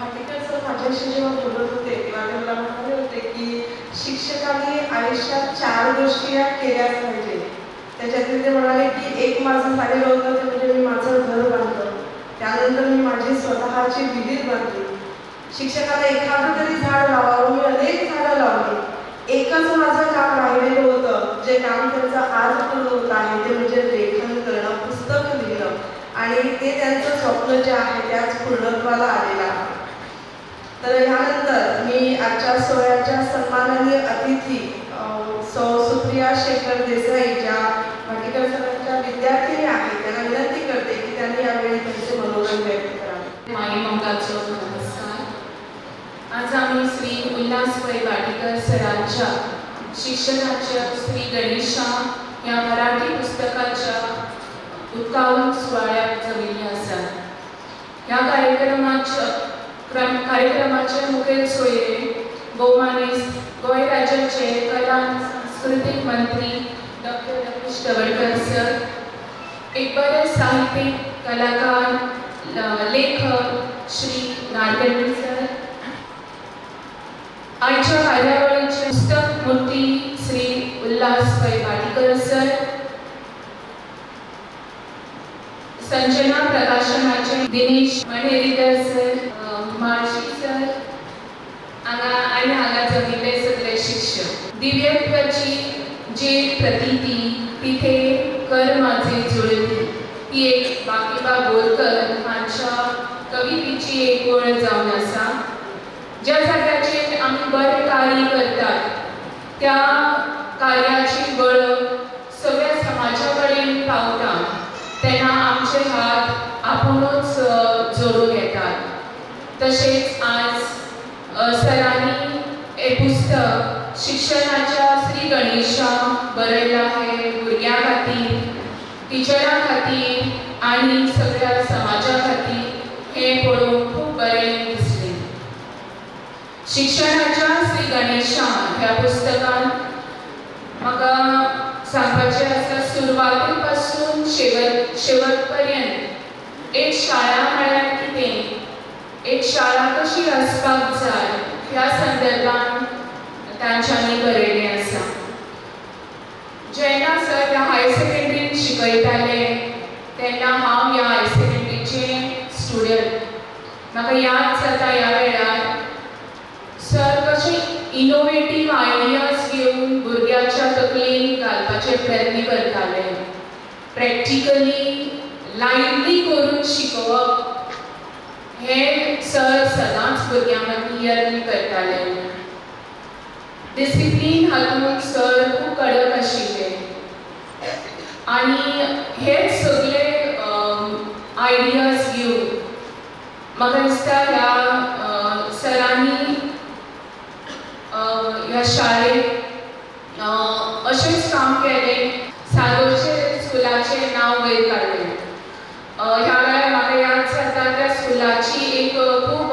भाटीकर सर माझ्याशी जेव्हा बोलत होते तेव्हा ते मला म्हणाले होते की शिक्षकांनी आयुष्यात 4 गोष्टी या केल्याच पाहिजे. त्याच्यातले ते म्हणाले की एक माझं झालेलं होतं ते म्हणजे मी माझं घर बांधलं, त्यानंतर मी माझी स्वतःची विहीर बांधली. शिक्षकाला एखादं तरी झाड लावावं, मी अनेक झाडं लावली. एकच माझं काम राहिलेलं होतं, जे काम त्यांचं आज पूर्ण होत आहे ते म्हणजे लेखन करणं, पुस्तक लिहिणं आणि ते त्यांचं स्वप्न जे आहे त्याच पूर्णत्वाला आलेलं आहे. तर ह्यानंतर मी आजच्या सोहळ्याच्या सन्माननीय अतिथी सौ सुप्रिया शेखर देसाई ज्या भाटीकर सरांच्या विद्यार्थिनी आहेत त्यांना विनंती करते की त्यांनी यावेळी त्यांचे मनोगत व्यक्त करावे. माई मंगाचो नमस्कार. आज आम्ही श्री उल्हासभाई भाटीकर सरांच्या शिक्षणाच्या श्री गणेशा या मराठी पुस्तकाच्या उदकावंत सुवाळ्याक जमिल्ली आसा. ह्या कार्यक्रमाचे मुखेल सोयरे भोवमानीस गोंय राज्याचे कला सांस्कृतीक मंत्री डॉक्टर रमेश तवडकर सर, एक बरे साहित्यीक कलाकार लेखक श्री नाडकर्णी सर, आयच्या कार्यावळीचे पुस्तक मूर्ती श्री उल्हास पै भाटीकर सर, संजना प्रकाशनाचे दिनेश मणेरीकर सर, माळशी सर आणि हांगा जमिल्ले सगळे शिक्षक. दिव्यत्वाची जे प्रतीती तिथे कर माझे जुळती ही एक बाकीबा बोरकर हांच्या कवितेची एक ओळ जावन आसा. ज्या जाग्याचेर आमी बरें कार्य करतात त्या कार्याची वळख सगळ्या समाजा कडेन पावता तेन्ना आमचे हात आपुणूच जोडून येतात. तशेंच आज सरांनी हे पुस्तक शिक्षणाच्या श्री गणेशा बरयलां हे भुरग्यां खातीर, टिचरां खातीर आनी सगळ्या समाजा खातीर हे पळोवन खूब बरें दिसलें. शिक्षणाच्या श्री गणेशा ह्या पुस्तकान म्हाका सांगपाचें आसा सुरवाते पासून शेवट पर्यंत एक शाळा म्हळ्यार कितें, एक शाळा कशी आसपाक जाय ह्या संदर्भान तांच्यांनी बरयलें आसा. जेन्ना सर ह्या हायर सेकंडरीन शिकयताले तेन्ना हांव ह्या हायर सेकंडरीचे स्टुडंट. म्हाका याद जाता ह्या वेळार सर कशे इनोवेटीव आयडियाज घेवन भुरग्याच्या तकलेन घालपाचे प्रयत्न करताले. प्रॅक्टिकली लायव्हली करून शिकोवप हे सर सदांच भुरग्यां मदीं यत्न करताले. डिसिप्लीन हातूंत सर खूब कडक आशिल्ले आनी हेच सगळे आयडियाज घेवन म्हाका दिसता ह्या सरांनी ह्या शाळेक अशेंच काम केलें. सादोरचे स्कुलाचें नांव वयर काडलें. ह्या वेळार म्हाका याद जाता त्या स्कुलाची एक खूब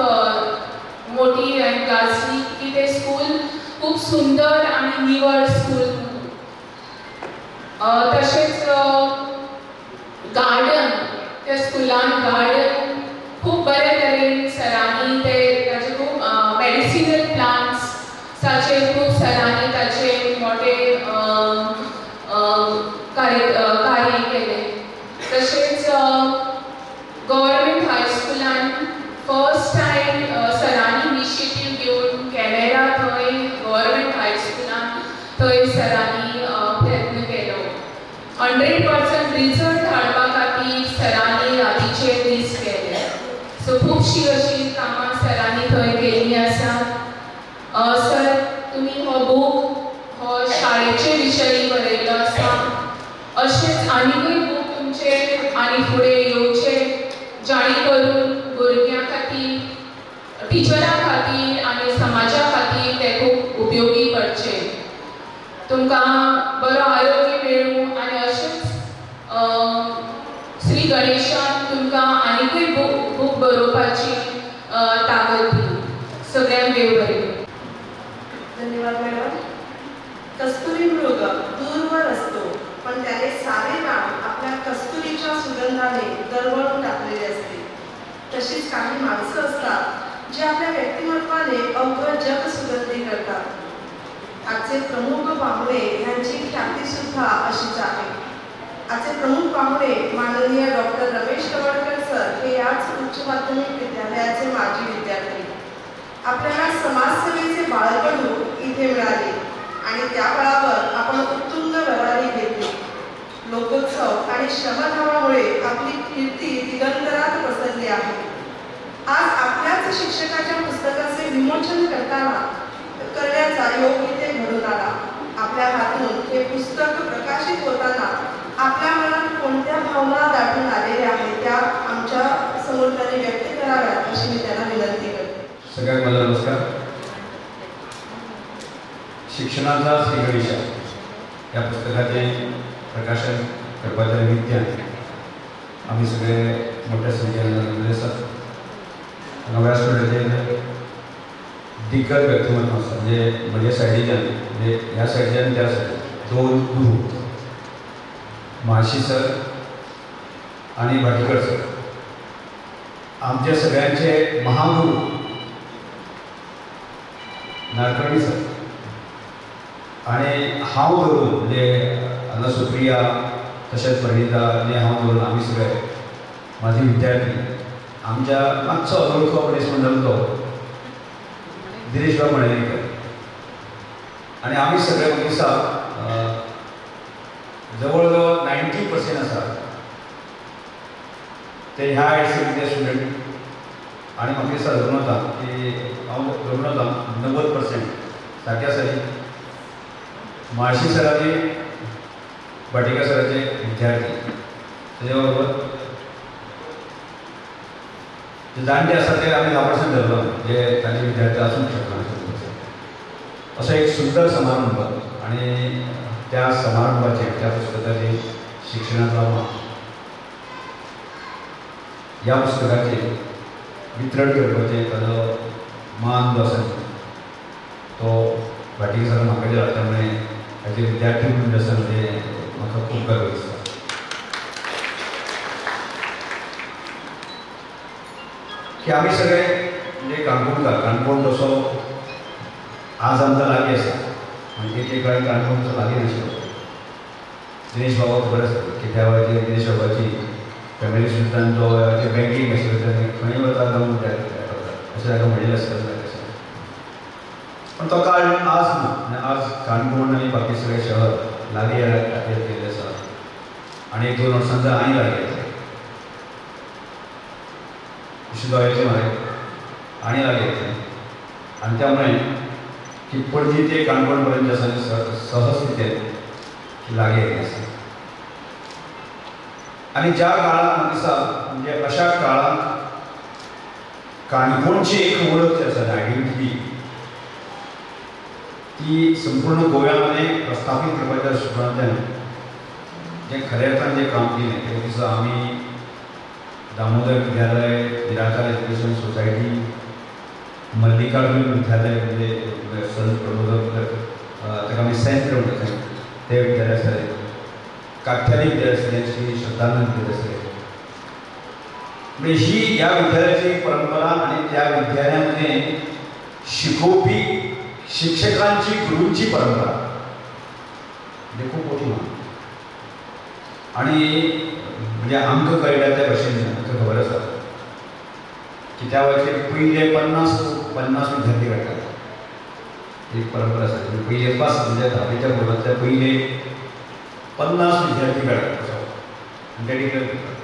मोठी गाजली की तें स्कूल खूब सुंदर आनी निवळ स्कूल. तशेंच गार्डन, त्या स्कुलान गार्डन खूब बरे तरेन सरांनी ताचे खूब मेडिसिनल प्लांट्स ताचेर खूब सरांनी ताचे मोठे कार्य केले. तशेंच गव्हर्मेंट हायस्कुलान फर्स्ट टायम सरांनी इनिशिएटीव घेवन कॅमेरा थंय गव्हर्मेंट हायस्कुलान थंय सरांनी प्रयत्न केलो. 100% रिजल्ट हाडपा खातीर सरांनी रातीचे दीस केले. सो खुबशीं अशीं कामां सरांनी थंय केल्लीं आसा. सर तुमी हो बूक हो शाळेचे विशयी बरयलो आसा. अशेंच आनीकूय बूक तुमचे आनी फुडें येवचे जाणी करून भुरग्यां खातीर, टिचरां खातीर आनी समाजा खातीर ते खूब उपयोगी पडचे. तुमकां बरो आरोग्य मेळूं आनी अशेंच श्री गणेशान तुमकां आनीकूय बूक बरोवपाची ताकद दी. सगळ्यांक देव बरें. धन्यवाद मॅडम. कस्तुरी मृग दूरवर असतो पण त्याने सारे नाव आपल्या कस्तुरीच्या सुगंधाने दरवळून टाकलेले असते. तशीच काही माणसं असतात जे आपल्या व्यक्तिमत्वाने अवघड जग सुगंधी करतात. आजचे प्रमुख पाहुणे यांची ख्याती सुद्धा अशीच आहे. आजचे प्रमुख पाहुणे माननीय डॉक्टर रमेश तवडकर सर हे याच उच्च माध्यमिक विद्यालयाचे माजी विद्यार्थी. आपल्याला समाजसेवेचे बाळकडू इथे मिळाले आणि त्या बळावर आपण उत्तुंग भरारी घेतली. लोकोत्सव आणि श्रमधामामुळे आपली कीर्ती दिगंतरात पसरली आहे. आज आपल्याच शिक्षकाच्या पुस्तकाचे विमोचन करण्याचा योग इथे घडून आला. आपल्या हातून हे पुस्तक प्रकाशित होताना आपल्या मनात कोणत्या भावना दाटून आलेल्या आहेत त्या आमच्या समोर त्यांनी व्यक्त कराव्यात अशी मी त्यांना विनंती करते. सगळ्यांना मला नमस्कार. शिक्षणाचा श्री गणेशा या पुस्तकाचे प्रकाशन करपाच्या निमित्तान आम्ही सगळे मोठ्या संख्येने जमले असतात. नव्या स्टुडंटाचे दिग्गज व्यक्तिमत्व असतात, म्हणजे म्हज्या सायडीच्यान म्हणजे ह्या सायडीच्यान त्या सायडीच्यान 2 गुरू म्हाळशी सर आणि भाटीकर सर, आमच्या सगळ्यांचे महागुरू नाडकर्णी सर. आणि हांव धरून म्हणजे हांगा सुप्रिया तशेंच परिणिता आनी हांव धरून आमी सगळे माझे विद्यार्थी आमच्या मातसो अनोळखो मनीस म्हणटालो तो दिनेशराव मणेकर. आणि आमी सगळे दिसा जवळ जवळ 90% आसा ते ह्या एडसीचे स्टुडंट. आणि म्हाका दिसता जमता की हांव जमता 90% सारकें आसा. म्हाळशी सराचे भाटीकर सराचे विद्यार्थी, तेजे बरोबर जे जाणटे आसा ते आमी 10% धरलो, जे तांचे विद्यार्थी आसूंक शकना. असो एक सुंदर समारंभ आणि त्या समारंभाचे त्या पुस्तकाचे शिक्षणाचा ह्या पुस्तकाचे वितरण करपाचें ताजो मान जो आसा तो भाटीकर सरान म्हाका दिला. त्यामुळे ताचे विद्यार्थी म्हणून आसा म्हणजे म्हाका खूब गर्व दिसता. की आमी सगळे म्हणजे काणकोणकार, काणकोण तसो आज आमकां लागीं आसा. म्हणजे एक वेळार काणकोण तसो लागीं नाशिल्लो. दिनेश बाबा खबर आसा की त्या वेळाचेर दिनेश बाबाची फॅमिली सुद्दां जो बँकींग आशिल्लो खंय वता जावन अशें ताका म्हणिल्लें आसता. पण तो काळ आज ना. आज काणकोण आनी बाकी सगळे शहर लागीं खातीर केल्ले आसा. आनी 1-2 वर्सांचो आनी लागीं येतले अशें दोळ्याचें म्हारे आनी लागीं येतले. आनी त्यामुळे की पणजी ते काणकोण पर्यंत आसा सहज रितीन लागीं येयल्लें आसा. आनी ज्या काळांत म्हाका दिसता म्हणजे अशा काळांत काणकोणची एक वळख जी आसा आयडेंटिटी ती संपूर्ण गोव्यामध्ये प्रस्थापीत करपाच्या दृश्टिकोनांतल्यान जें खऱ्या अर्थान जें काम केलें ते दिसा आमी दामोदर विद्यालय, निराकार एज्युकेशन सोसायटी, मल्लिकार्जुन विद्यालय म्हणजे संत प्रबोधक ताका आमी सेंट म्हणटात ते विद्यालय आसताले, काठ्याली विद्यालय आसलें, श्री श्रद्धानंद विद्यालय आसलें. म्हणजे ही ह्या विद्यालयाची परंपरा आणि त्या विद्यालयामध्ये शिकवपी शिक्षकांची गुरूंची परंपरा म्हणजे खूप मोठी मान. आणि म्हणजे आमकां कळटा त्या भशेन आमकां खबर आसा की त्या वेळाचेर पयले 50 विद्यार्थी घडटात. एक परंपरा आसा म्हणजे पयले पास म्हणजे 10वीच्या बोर्डांतले पयले 50 विद्यार्थी घडटात आनी ते डिक्लेअर करतात.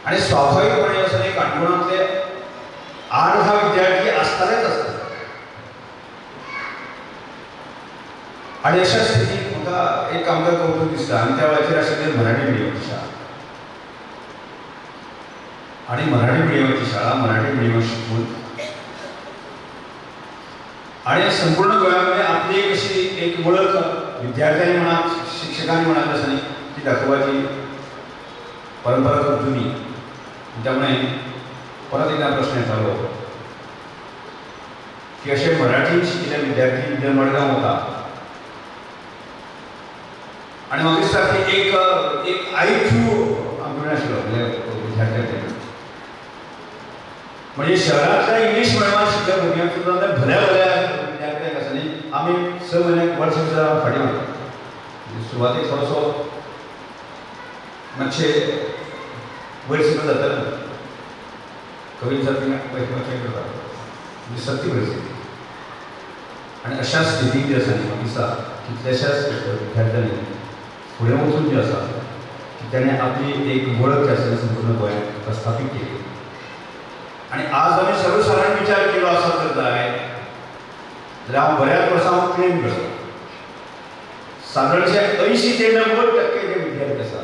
आणि स्वाभाविकपणे असं काणकोणातले 8-10 विद्यार्थी असतालेच असतात. आणि अशा स्थितीत म्हाका एक आमकां कौतूक दिसता. आनी त्या वेळाचेर आशिल्ली मराठी मिडियमाची शाळा आणि मराठी मिडियमाची शाळा मराठी मिडियमात शिकून आणि संपूर्ण गोंयामध्ये आपली एक अशी एक वळख विद्यार्थ्यांनी म्हणा शिक्षकांनी म्हणा आसा ती दाखोवपाची परंपरा खूप जुनी. त्यामुळे परत एकदा प्रश्न येतालो की असे मराठीत शिकिल्ले विद्यार्थी विद्या मडगांव वता आणि म्हाका दिसता की एक आयक्यू आमचे आशिल्लो विद्यार्थ्यांचे. म्हणजे शहरांतल्या इंग्लीश मिडियमांत शिकल्या भुरग्यांक सुद्दां भल्या विद्यार्थ्यांक आसा न्ही आमी 6 म्हयने वर्स सुद्दां फाटीं मारता. सुरवातेक थोडोसो मातशे वयर सुद्दां जातालें कवी जाती वचपाचें करता म्हणजे सत्य परिस्थिती. आणि अशा स्थितीत जी आसा न्ही म्हाका दिसता कितल्याशाच विद्यार्थ्यांनी फुडें वचून जे आसा की ताणें आपली एक वळख जी आसा संपूर्ण गोंयांत प्रस्थापीत केली. आणि आज आमी सर्वसाधारण विचार केलो आसत तर जाय जाल्यार हांव बऱ्याच वर्सां हांव क्लेम करता सादारणशे 80 ते 90% जे विद्यार्थी आसा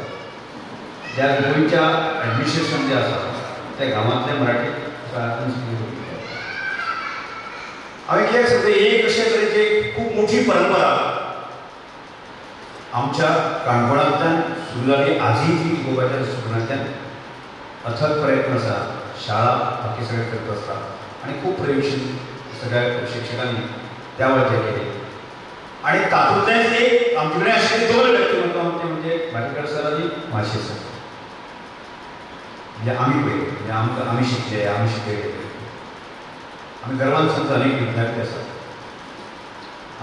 ज्या गोंयच्या एडमिनिस्ट्रेशन जे आसा त्या गांवांतले मराठी शाळांतून शिकले. हांवें कित्याक सांगलें एक अशे तरेची खूब मोठी परंपरा आमच्या काणकोणांतल्यान सुरू जाली आजही ती टिकोवपाच्या दृश्टिकोनांतल्यान अथक प्रयत्न आसा. शाळा बाकी सगळे करत असतात आणि खूप प्रयोगशील सगळ्या शिक्षकांनी त्या वेळाचेर केले. आणि तातूंतलेच एक आमचे कडेन आशिल्ले 2 व्यक्तिमत्व ते म्हणजे भाटेकर सर आनी माशे सर. म्हणजे आमी पळय म्हणजे आमी शिकले आमी गर्वान सांगता अनेक विद्यार्थी आसात.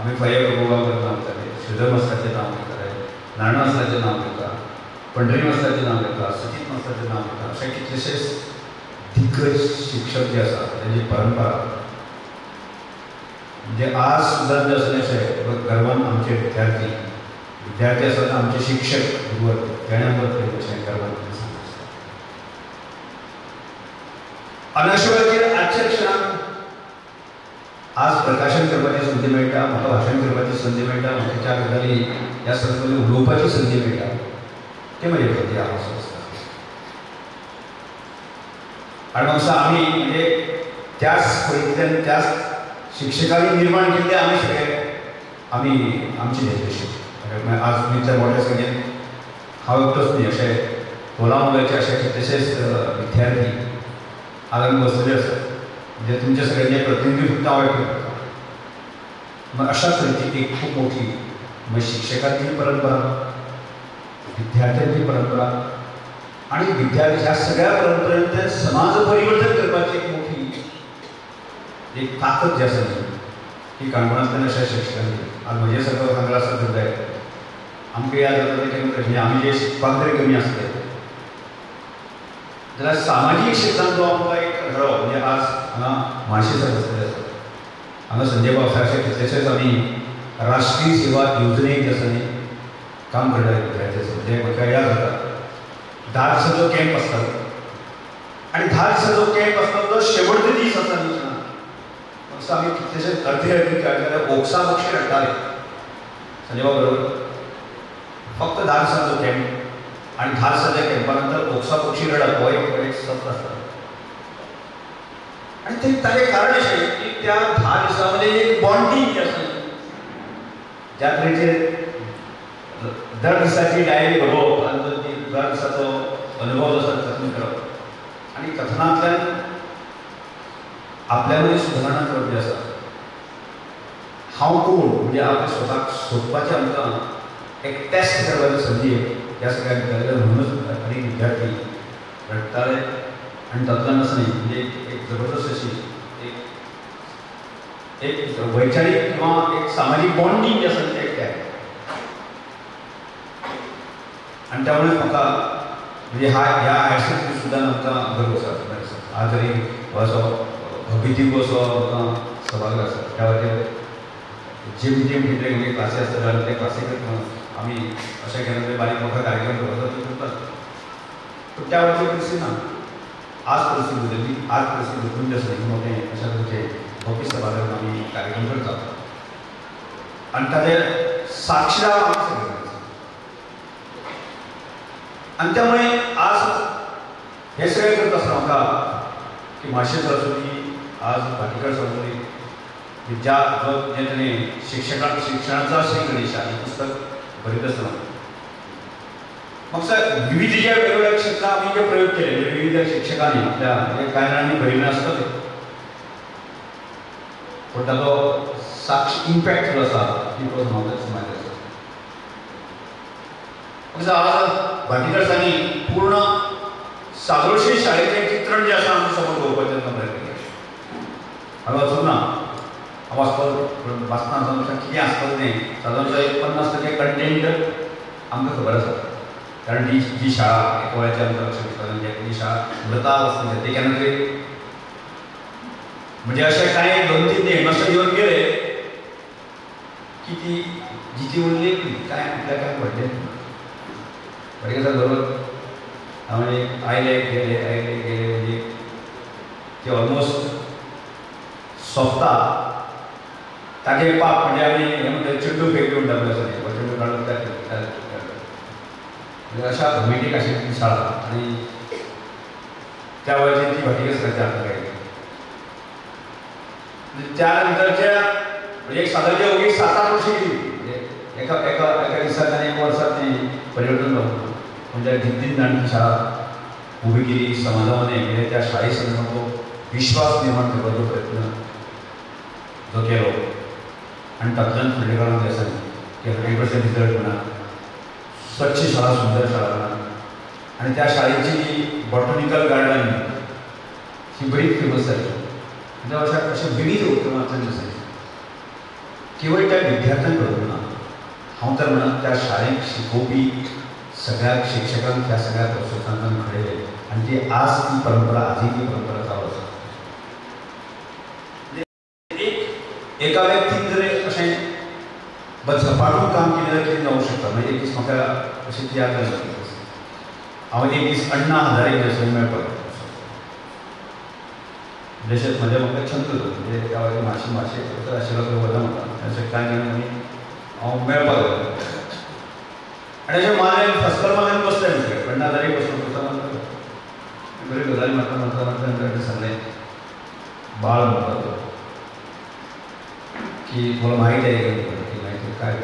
आमी फया गोगांवकर नांव घेताले, श्रीधर मास्तराचें नांव घेताले, नारायण मास्तराचें नांव घेता, पंढरी मास्तराचें नांव घेता, सतीश मास्तराचें नांव घेता. अशे कितलेशेच दिग्गज शिक्षक जे आसात तांची परंपरा म्हणजे आज सुद्दां जे आसले अशे गर्वान आमचे विद्यार्थी आसात आमचे शिक्षक गुरुवर तेण्या अशें गर्वान सांगता. आनी अशे वेळाचेर आजच्या क्षणाक आज प्रकाशन करपाची संदी मेळटा, म्हाका भाशण करपाची संदी मेळटा, म्हाका त्या गजाली ह्या संदर्भांत उलोवपाची संदी मेळटा, ते म्हजे खातीर आवश्यक आसता. आनी म्हाका आमी म्हणजे त्याच पळयतल्यान त्याच शिक्षकांनी निर्माण केल्ले आमी सगळे आमी आमची देशदेशी आज मित्र मोठ्या संख्येन हांव एकटोच न्ही अशे तोलामोलाचे अशे कितलेशेच विद्यार्थी आज आमी बसलेले आसात. म्हणजे तुमच्या सगळ्यांचे प्रतिनिधी सुद्दां हांव एकटो करता. मग अशा तरेची एक खूप मोठी म्हणजे शिक्षकांची परंपरा, विद्यार्थ्यांची परंपरा आणि विद्यार्थी ह्या सगळ्या परंपरेंतल्यान समाज परिवर्तन करपाची एक मोठी एक ताकद जी आसा ती काणकोणांतल्यान अशा शिक्षकांची. आज म्हजे सगळो सांगला आसा जाय आमकां याद जाता ते केन्ना आमी जे शिकपाक जरी कमी आसले जाल्यार सामाजीक क्षेत्रांत जो आमकां एक घडो म्हणजे आज हांगा माशे सर बसलेले आसात, हांगा संजय बाब अशे कितलेशेच आमी राष्ट्रीय सेवा योजनेक जे आसा न्ही काम करणारे विद्यार्थी आसात. म्हणजे म्हाका याद जाता 10 दिसांचो कॅम्प आसता आनी 10 दिसांचो कॅम्प आसता तो शेवटचो दीस आसा न्ही असो आमी कितलेशेच अर्दे जाल्यार ओक्सा बक्षी हाडटाले संजय बाब बरोबर. फक्त 10 दिसांचो कॅम्प आणि 10 दिसांच्या कॅम्पा नंतर ओक्सा पक्षी रडप हो एक सत्र आसता. आणि ते ताचें कारण अशें की त्या 10 दिसांमध्ये एक बॉन्डिंग जी आसा ज्या तरेचेर दर दिसाची डायरी बरोवप आनी दर दिसाचो अनुभव जो आसा कथन करप आनी कथनांतल्यान आपल्या मदीं सुदारणा करप जें आसा. हांव कोण म्हणजे आपल्या स्वताक सोदपाचें आमकां एक टेस्ट करपाची संदी ह्या सगळ्या विद्यार्थ्यांक म्हणूनच अनेक विद्यार्थी रडटाले आनी तातूंतल्यान असं न्ही म्हणजे एक जबरदस्त अशी एक वैचारीक किंवा एक सामाजीक बॉन्डिंग जे आसा तें एकट्याक. आनी त्यामुळे म्हाका म्हणजे ह्या हायर सेकंडरी सुद्दां आमकां गर्व आसा. आज जरी हो असो भगितीक असो आमकां सभागृह आसा त्या वटेन जिम कितें म्हणजे क्लासी आसता जाल्यार ते क्लासीक आमी अशें केन्ना तरी बारीक मोठो कार्यक्रम करतात. पूण त्या वटेन परिस्थिती ना. आज परिस्थिती बदलली. आज परिस्थिती बदलून जे आसा मोठे अशा तरेचे भव्य सभागृहांत आमी कार्यक्रम करतात आनी ताचे साक्षीदार आमी सगळे आसात. आनी त्यामुळे आज हे सगळें करता आसतना म्हाका की माशे सरस्वती आज भाटेकर सरस्वती ज्या जे ताणें शिक्षणाचा श्री गणेशा हें पुस्तक बरयत आसतना म्हाका विविध जे वेगवेगळ्या क्षेत्रांत आमी जे प्रयोग केले विविध शिक्षकांनी आपल्या कांय जाणांनी बरयल्लें आसता तें पूण ताचो साक्ष इम्पॅक्ट जो आसा ती पळोवन म्हाका समाज आसा. आज भाटेकर सरांनी पूर्ण सादोळशे शाळेचें चित्रण जें आसा आमच्या समोर दवरपाचें प्रयत्न केले. हांवें वचूंक ना हांव वाचना समज कितें आसतलें तें सादारणता 50% कंटेंट आमकां खबर आसा. कारण जी शाळा एका वेळाचेर आमकां लक्ष दिसता जी शाळा मृता वचून ते केन्ना तरी म्हणजे अशें कांय 2-3 हेडमास्टर येवन गेले की ती जी उरली कांय आपल्याक कांय पडलें भाटेकर बरोबर हांवें आयले गेले म्हणजे ते ऑलमोस्ट सोंपता तागे पाप म्हणजे आमी हे म्हणटा चेंडू फेकून म्हणटा पळय चेंडू काडून म्हणजे अशा भमिकेक आशिल्ली ती शाळा आनी त्या वेळाचेर ती भाटेकर सराच्या हातांत आयली. त्या नंतरच्या म्हणजे एक सादारण 7-8 वर्सां गेली म्हणजे एका दिसांत आनी 1 वर्सांत ती परिवर्तन जावं. म्हणजे दिनदिन शाळा उभी केली समाजामध्ये म्हणजे त्या शाळेसंदर्भात तो विश्वास निर्माण करपाचो प्रयत्न जो केलो आणि तातूंतल्यान फुडल्या काळांत आसा की 100% रिजल्ट म्हणा स्वच्छ शाळा सुंदर शाळा म्हणा आणि त्या शाळेची जी बॉटनिकल गार्डन ही बरी फेमस जाली म्हणजे अशा विविध उपक्रमांतल्यान आसाय केवळ त्या विद्यार्थ्यांक घडोवंक ना हांव तर म्हणत त्या शाळेक शिकोवपी सगळ्या शिक्षकांक ह्या सगळ्या प्रोत्साहनान घडयले आणि ती आज ती परंपरा आजही ती परंपरा चालू आसा एका व्यक्तीन जर अशें झपाटून काम केलें जाल्यार कितें जावंक शकता म्हणजे एक दीस म्हाका अशें याद जालें हांव एक दीस अण्णा हजारे थंय मेळपाक जशें म्हाका छंद म्हणजे त्या वेळार मातशें आशिल्लो तो वता म्हाका अशें कांय दिसांनी हांव मेळपाक गेलो आनी अशें मानेन फस्कर मानेन बसलें न्हू अण्णा हजारे बसून करता बऱ्यो गजाली म्हणटा सांगलें बाळ म्हणटा की मला माहीत आहे की माहिती काय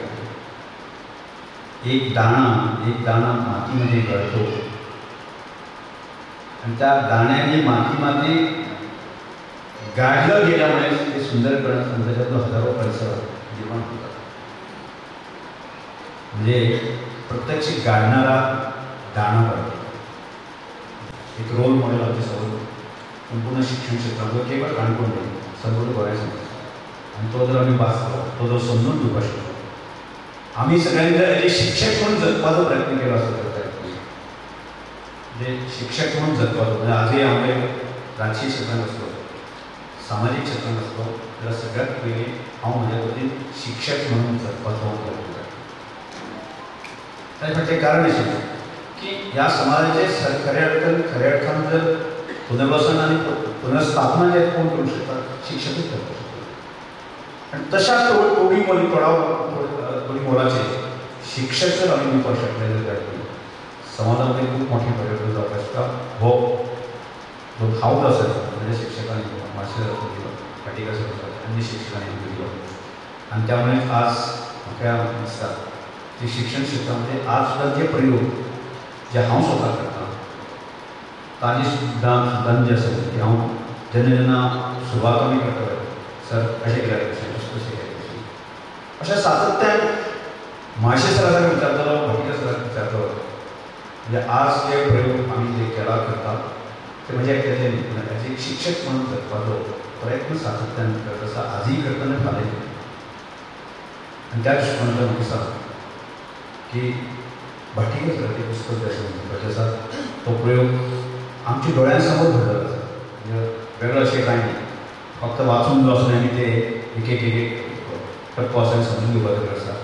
एक दाणा मातीमध्ये गळतो आणि त्या दाण्याने मातीमध्ये गाडलं गेल्यामुळे ते सुंदर करणं त्याच्यातून हजारो परिसर निर्माण होतात म्हणजे प्रत्यक्ष गाडणारा दाणा पडतो एक रोल मॉडेल आमचे सर्व संपूर्ण शिक्षण क्षेत्रामध्ये केवळ काणकोण नाही संपूर्ण गोंयांत आणि तो जर आम्ही वाचलो तो जर समजून घेवपाक शकलो आम्ही सगळ्यांनी जर एज शिक्षक म्हणून जगपाचो प्रयत्न केलो असो म्हणजे शिक्षक म्हणून जगपाचो म्हणजे आजही आमचे राजकीय क्षेत्रांत असलो सामाजिक क्षेत्रांत असलो जाल्यार सगळ्यात पयलीं हांव म्हज्या वतीन शिक्षक म्हणून जगपाचो प्रयत्न करता ताचे फाटलें कारण अशें की ह्या समाजाचे खऱ्या अर्थान जर पुनर्वसन आनी पुनर्स्थापना जे कोण करूंक शकता शिक्षकूच करता आणि तशा थोडी मोलाचे शिक्षक जर आम्ही दिवपाक शकले जाल्यार समाजामध्ये खूप मोठी परिवर्तन जावपाक शकता हो जो हावज आसा म्हणजे शिक्षकांनी मास्टर दिलो पाटीकर सर अन्य शिक्षकांनी दिलो आणि त्यामुळे आज म्हाका दिसता की शिक्षण क्षेत्रामध्ये आज सुद्धा जे प्रयोग जे हांव स्वता करता ताजी सुद्दां जे आसा की हांव जेन्ना सुरवात आमी करता सर अशें केल्यार अशें सातत्यान माशे सराक विचारतलो पाटीकर सराक विचारतलो म्हणजे आज जे प्रयोग आमी जे केला करता ते म्हणजे एकट्याचे न्ही ताचे एक शिक्षक म्हणून जगपाचो प्रयत्न सातत्यान करता आसा आजही करता आनी फाल्यां आनी त्या दृश्टिकोनांतल्यान म्हाका दिसता की भाटीकर सराचें पुस्तक जशें म्हणपाचें आसा तो प्रयोग आमच्या दोळ्यां समोर घडलेलो आसा म्हणजे वेगळो अशें कांय न्ही फक्त वाचून वचून आमी ते एक टप्पो आसा समजून घेवपाचो गरज आसा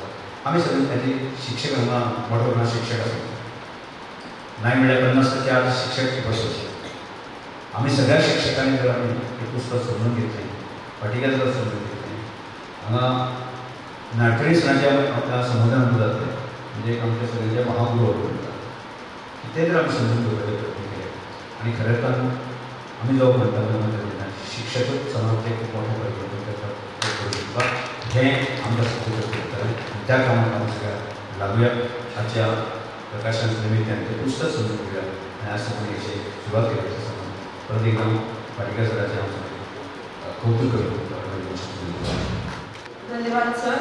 आमी सगळे ताजे शिक्षक हांगा मोठो शिक्षक आसा नाही म्हणल्यार 50% आज शिक्षक बसोवचे आमी सगळ्या शिक्षकांनी जर आमी एक पुस्तक समजून घेतलें पाटीकर जर समजून घेतलें हांगा नाटकरी सणाचे आपल्या संबोधन जातलें म्हणजे आमचे सगळ्यांचे महागुरू म्हणटा ते जर आमी समजून घेवपाचे प्रयत्न केले आनी खरें अर्थान आमी जो म्हणटा शिक्षकच समाजाचे खूप मोठे परिवर्तन करतात हे आमच्या सगळ्यांचं करतले त्या कामात आमी सगळ्या लागूया आजच्या प्रकाशनाच्या निमित्तान ते पुस्तक समजून घेऊया आणि आज आपण याची सुरुवात केली परत एकदा पाटीकर सरांचे हांव कौतुक करतो धन्यवाद सर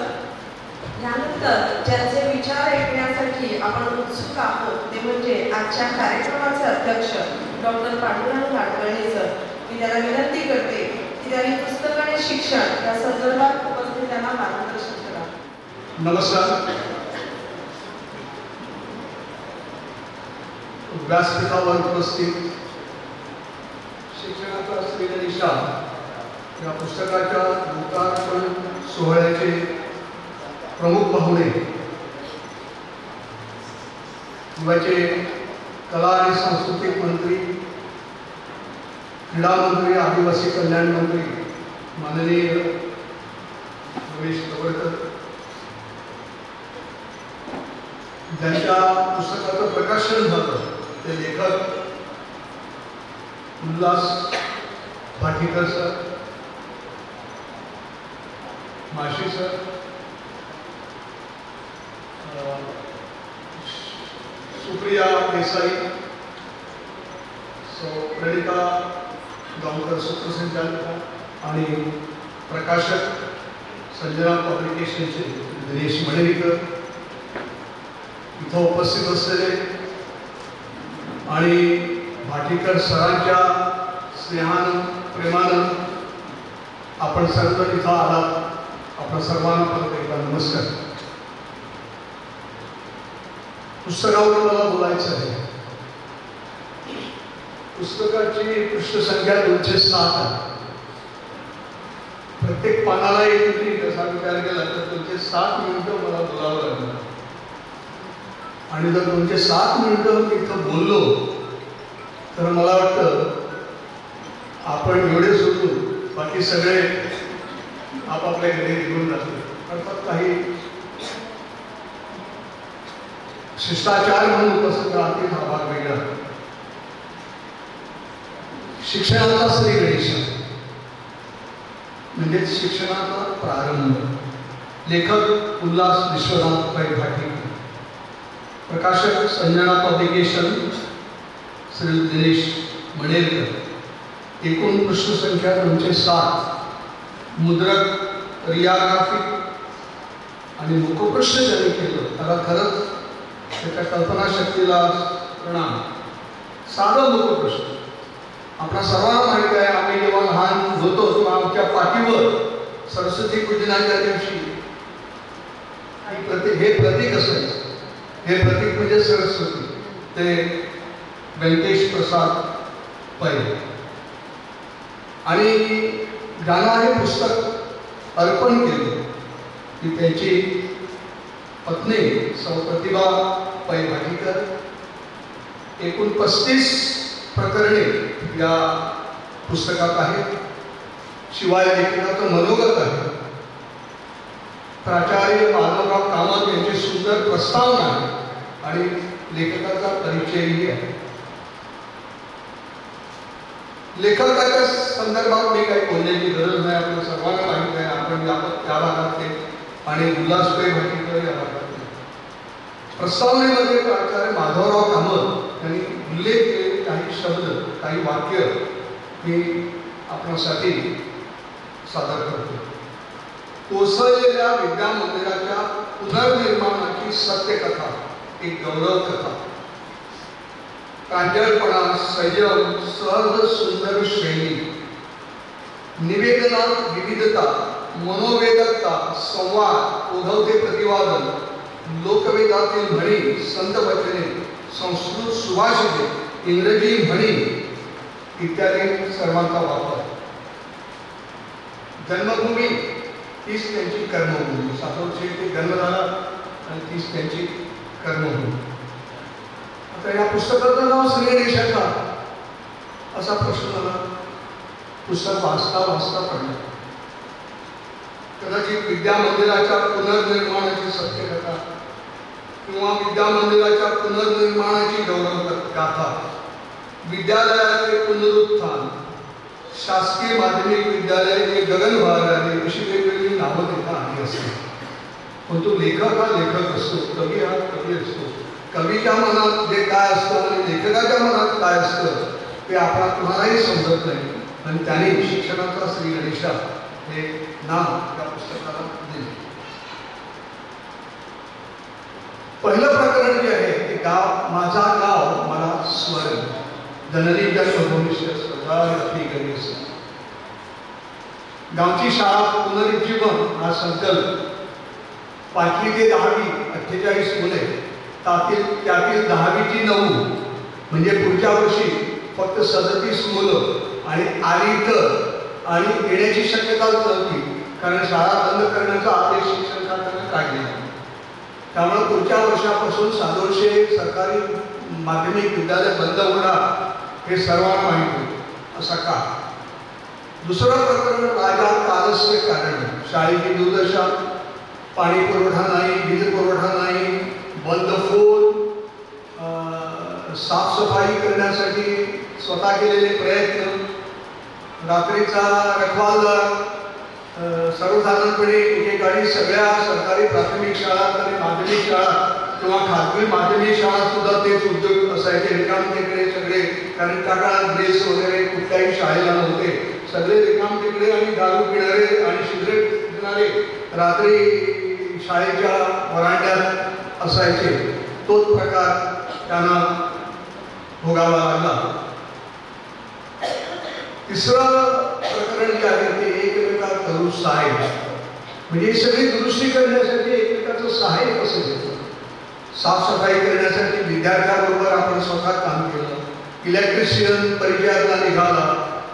यानंतर ज्यांचे विचार ऐकण्यासाठी आपण उत्सुक आहोत ते म्हणजे आजच्या कार्यक्रमाचे अध्यक्ष डॉक्टर पांडुरंग नाडकर्णी सर मी त्यांना विनंती करते की त्यांनी पुस्तक आणि शिक्षण या संदर्भात उपस्थितांना मार्गदर्शन करा. नमस्कार. व्यासपीठावर उपस्थित शिक्षणाचा श्रीनिशा या पुस्तकाच्या लोकार्पण सोहळ्याचे प्रमुख पाहुणे गोव्याचे कला आणि सांस्कृतिक मंत्री क्रीडा मंत्री आदिवासी कल्याण मंत्री माननीय रमेश तवडकर ज्यांच्या पुस्तकाचं प्रकाशन झालं ते लेखक उल्हास भाटीकर सर, माशी सर, सुप्रिया देसाई, सो प्रणिता गावकर सूत्रसंचालिका आणि प्रकाशक संजना पब्लिकेशनचे दिनेश मणेरीकर, इथं उपस्थित असलेले आणि भाटीकर सरांच्या स्नेहानं प्रेमानं आपण सर्वजण इथं आलात, आपल्या सर्वांना परत एकदा नमस्कार. पुस्तकावर मला बोलायचं आहे. पुस्तकाची पृष्ठसंख्या 207 आहे. प्रत्येक पानाला एक मिनिट कसा विचार केला तर 207 मिनिटं मला बोलावं लागलं. आणि जर 207 मिनिटं मी इथं बोललो तर मला वाटतं आपण एवढे सोडून बाकी सगळे आपापल्या घरी निघून जातो. अर्थात काही शिष्टाचार म्हणून उपस्थित राहतील, हा भाग वेगळा. शिक्षणाचा श्री गणेश म्हणजे शिक्षणाचा प्रारंभ. लेखक उल्हास विश्वनाथ पै भाटीकर, प्रकाशक संजना पब्लिकेशन श्री दिनेश मणेरकर. एकूण पृष्ठसंख्या 207. मुद्रक रिया ग्राफिक आणि मुखपृष्ठ ज्यांनी केलं त्याला खरंच त्याच्या कल्पनाशक्तीला प्रणाम. साधं मुखपृष्ठ. आपल्या सर्वांना माहिती आहे, आम्ही जेव्हा लहान होतो तेव्हा आमच्या पाठीवर सरस्वती पूजनाच्या दिवशी हे प्रतीक असायचं. हे प्रतीक म्हणजे सरस्वती. ते व्यंकटेश प्रसाद पै. आणि ज्यांना हे पुस्तक अर्पण केलं की त्यांची पत्नी सौ प्रतिभा पै भाटीकर. एकूण 35 प्रकरणे या पुस्तकात आहेत. शिवाय लेखनाचं मनोगत आहे. प्राचार्य माधवराव कामत यांची सुंदर प्रस्तावना आहे आणि लेखकाचा परिचयही आहे. लेखकाच्या संदर्भात मी काही बोलण्याची गरज नाही, आपल्या सर्वांना माहिती आहे. आपण त्या भागातले आणि उल्हासपै भाटीकर या भागातले. प्रस्तावनेमध्ये प्राचार्य माधवराव कामत यांनी उल्लेख केलेले काही शब्द, काही वाक्य मी आपल्यासाठी सादर करतो. कोसळलेल्या विद्यामंदिराच्या पुनर्निर्माणाची सत्यकथा, एक गौरव कथा. प्रांजळपणा, संयम, सहज सुंदर शैली, निवेदनात विविधता, मनोवेदकता, संवाद, ओढवते प्रतिवादन, लोकवेदातील म्हणी, संत वचने, संस्कृत सुभाषिते, इंग्रजी म्हणी इत्यादी सर्वांचा वापर. जन्मभूमी तीच त्यांची कर्मभूमी. सातोरचे ते जन्म झाला आणि तीच त्यांची कर्मभूमी. आता या पुस्तकाचं नाव श्री गणेशाचा असा प्रश्न मला पुस्तक वाचता पडलं. कदाचित विद्यामंदिराच्या पुनर्निर्माणाची सत्यकथा किंवा विद्यामंदिराच्या पुनर्निर्माणाची गौरव गाथा, विद्यालयाचे पुनरुत्थान, शासकीय माध्यमिक विद्यालयाचे गगनभरारी, अशी वेगवेगळी नावं देता आली असतात. पण तो लेखक हा लेखक असतो, कवी हा कवी असतो. कवीच्या मनात जे काय असतं आणि लेखकाच्या मनात काय असतं ते आपल्याला कुणालाही समजत नाही. आणि त्याने शिक्षणाचा श्री गणेशा हे नाव त्या पुस्तकाला दिले. पहिलं प्रकरण जे आहे ते गाव माझा गाव मला स्मरण. जननी जन्मभूमीश स्वतः गणेश. गावची शाळा पुनरुज्जीवन हा संकल्प. 5वी ते 10वी 48 मुले, त्यातील 10वीची 9 म्हणजे पुढच्या वर्षी फक्त 37 मुलं आणि आली तर आणि येण्याची शक्यता नव्हती, कारण शाळा बंद करण्याचा आदेश शिक्षण खात्याने काढला. त्यामुळे पुढच्या वर्षापासून सादोरशे सरकारी माध्यमिक विद्यालय बंद होणार हे सर्वांना माहिती. असा का? दुसरं प्रकरण राजा कालस्य कारण. शाळेची दुर्दशा, पाणी पुरवठा नाही, वीज पुरवठा नाही, बंद फोन, साफसफाई करण्यासाठी स्वतः केलेले प्रयत्न, रात्रीचा रखवालदार. सर्वसाधारणपणे एकेकाळी सगळ्या सरकारी प्राथमिक शाळा आणि माध्यमिक शाळा किंवा खाजगी माध्यमिक शाळा सुद्धा तेच उद्योग असायचे, रिकामटेकडे सगळे, कारण त्या काळात ड्रेस वगैरे कुठल्याही शाळेला नव्हते, सगळे रिकामटेकडे आणि दारू पिणारे आणि सिगरेट पिणारे रात्री शाळेच्या वरांड्यात असायचे. तोच प्रकार त्यांना भोगावा लागला. तिसरं प्रकरण जे आहे ते एकमेकांकडून सहाय्य, म्हणजे सगळी दुरुस्ती करण्यासाठी एकमेकांचं सहाय्य कसं घेतलं. साफसफाई करण्यासाठी विद्यार्थ्यांबरोबर आपण स्वतः काम केलं, इलेक्ट्रिशियन परिचयाला निघाला,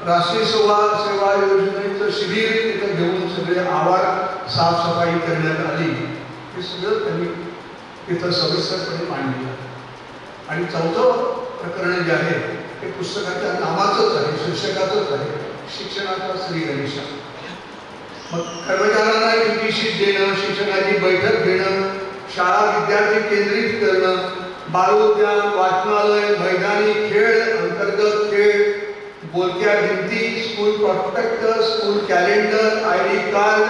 राष्ट्रीय सेवा योजनेचं शिबिर तिथं घेऊन सगळे आवार साफसफाई करण्यात आली. हे सगळं त्यांनी तिथं सविस्तरपणे मांडलं. आणि चौथं प्रकरण जे आहे ते पुस्तकाच्या नावाचंच आहे, शीर्षकाचंच आहे, शिक्षणाचा श्री गणेशा. मग कर्मचाऱ्यांना ड्युटी शीट देणं, शिक्षणाची बैठक घेणं, शाळा विद्यार्थी केंद्रित करणं, बालोद्यान, वाचनालय, मैदानी खेळ, अंतर्गत खेळ, बोलक्या भिंती, school prospectus, school calendar, ID card,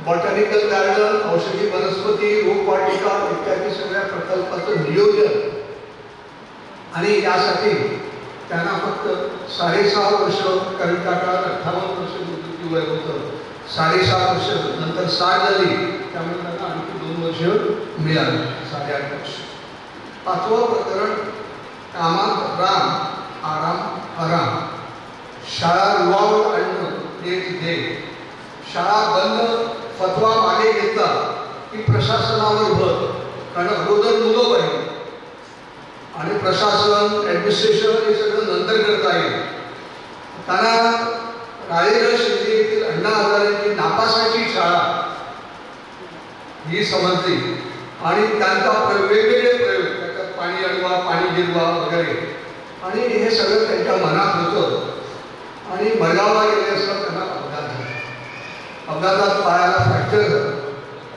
botanical garden, औषधी वनस्पती, रोपवाटिका इत्यादी सगळ्या प्रकल्पाचं नियोजन. आणि यासाठी त्यांना फक्त 6.5 वर्ष, कारण त्या काळात 58 वर्ष मृत्यू वय होतं, 6.5 वर्ष नंतर 60 झाली, त्यामुळे त्यांना आणखी 2 वर्ष मिळाली, 8.5 वर्ष. 5वं प्रकरण कामात राम, आराम आराम. शाळा रुळावर आणणं तेच ध्येय. शाळा बंद फतवा मागे घेतला की प्रशासनावर भर, कारण अगोदर मुलं पाहिजे आणि प्रशासन ॲडमिनिस्ट्रेशन हे सगळं नंतर करता येईल. त्यांना राळेगण शिंदे येथील अण्णा हजारेंची नापासाची शाळा ही समजली आणि त्यांचा वेगवेगळे प्रयोग, त्याच्यात पाणी अडवा, पाणी जिरवा वगैरे, आणि हे सगळं त्यांच्या मनात होतं. आणि मडगावला गेले असता त्यांना अपघात झाला. अपघातात पायाला फ्रॅक्चर झालं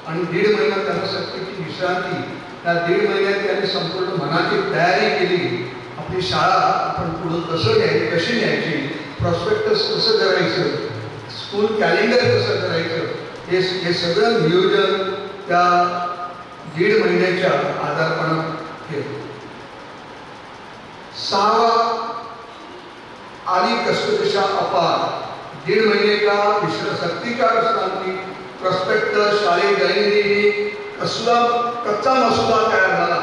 आणि 1.5 महिन्यात त्यांना शक्तीची विश्रांती. त्या 1.5 महिन्यात त्यांनी संपूर्ण मनाची तयारी केली. आपली शाळा आपण पुढं कशी न्यायची, प्रॉस्पेक्टस कसं करायचं, स्कूल कॅलेंडर कसं करायचं, हे सगळं नियोजन त्या 1.5 महिन्याच्या आधारपणात केलं. 6वा आली कष्टदशा अपार. 1.5 महिन्याच्या विश्रांतीच्या विश्रांती, प्रॉस्पेक्टस, शाळेत दैनंदिनी, कच्चा मसुदा तयार झाला,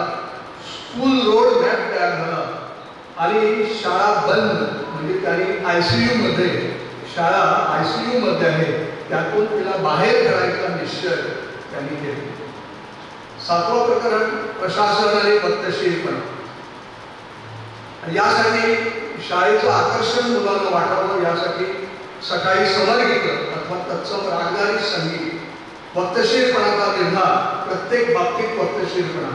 स्कूल रोड मॅप तयार झाला आणि शाळा बंद, म्हणजे त्यांनी ICU मध्ये, शाळा ICU मध्ये आहे, त्यातून तिला बाहेर काढायचा निश्चय त्यांनी केला. 7वं प्रकरण प्रशासन आणि पद्धतशीरपणा. यासाठी शाळेचं आकर्षण मुलांना वाटावं यासाठी सकाळी समरगीत अथवा तत्सम रागदारी संगीत, वक्तशीरपणाचा निर्धार, प्रत्येक बाबतीत वक्तशीरपणा.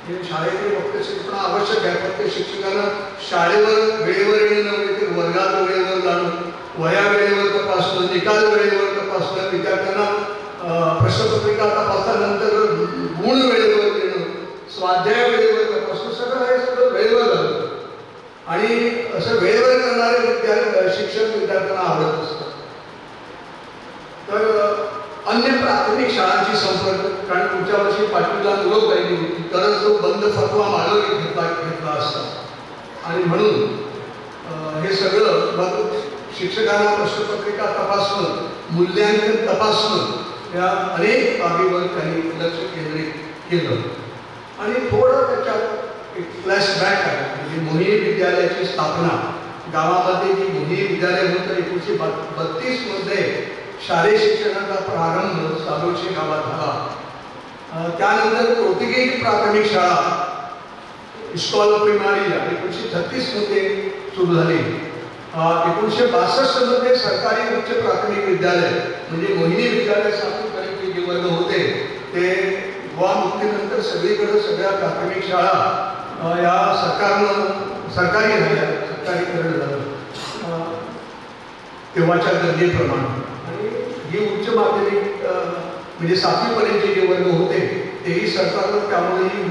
हे शाळेतील वक्तशीरपणा आवश्यक आहे. प्रत्येक शिक्षकानं शाळेवर वेळेवर येणं नव्हे, ते वर्गात वेळेवर जाणं, वह्या वेळेवर तपासणं, निकाल वेळेवर तपासणं, विद्यार्थ्यांना प्रश्नपत्रिका तपासल्यानंतर गुण वेळेवर देणं, स्वाध्याय वेळेवर तपासणं, सगळं हे सगळं वेळेवर झालं. आणि असं वेळेवर करणारे शिक्षक विद्यार्थ्यांना आवडत असतात. तर अन्य प्राथमिक शाळांची संपर्क, कारण पुढच्या वर्षी 5वीला मुलं पाहिजे होती, तरच तो बंद फतवा मागे घेतला असता. आणि म्हणून हे सगळं मग शिक्षकांना प्रश्नपत्रिका तपासणं, मूल्यांकन तपासणं, या अनेक बाबीवर त्यांनी लक्ष केंद्रित केलं. आणि थोडं त्याच्यात एक फ्लॅशबॅक आहे, म्हणजे मोहिनी विद्यालयाची स्थापना. गावामध्ये जी मोहिनी विद्यालय होतं 1932 मध्ये शालेय शिक्षणाचा प्रारंभ सालोशी गावात झाला. त्यानंतर कोथिगी प्राथमिक शाळा इस्कॉल प्रिमारीला 1936 मध्ये सुरू झाली. 1962 मध्ये सरकारी उच्च प्राथमिक विद्यालय, म्हणजे मोहिनी विद्यालय 7वीपर्यंतचे जे वर्ग होते ते गोवा मुक्तीनंतर सगळीकडे सगळ्या प्राथमिक शाळा या सरकारी झाल्या, सरकारीकरण झालं तेव्हाच्या गरजेप्रमाणे. आणि ही उच्च माध्यमिक म्हणजे 7वीपर्यंतचे जे वर्ग होते तेही सरकारनं, त्यामुळे ही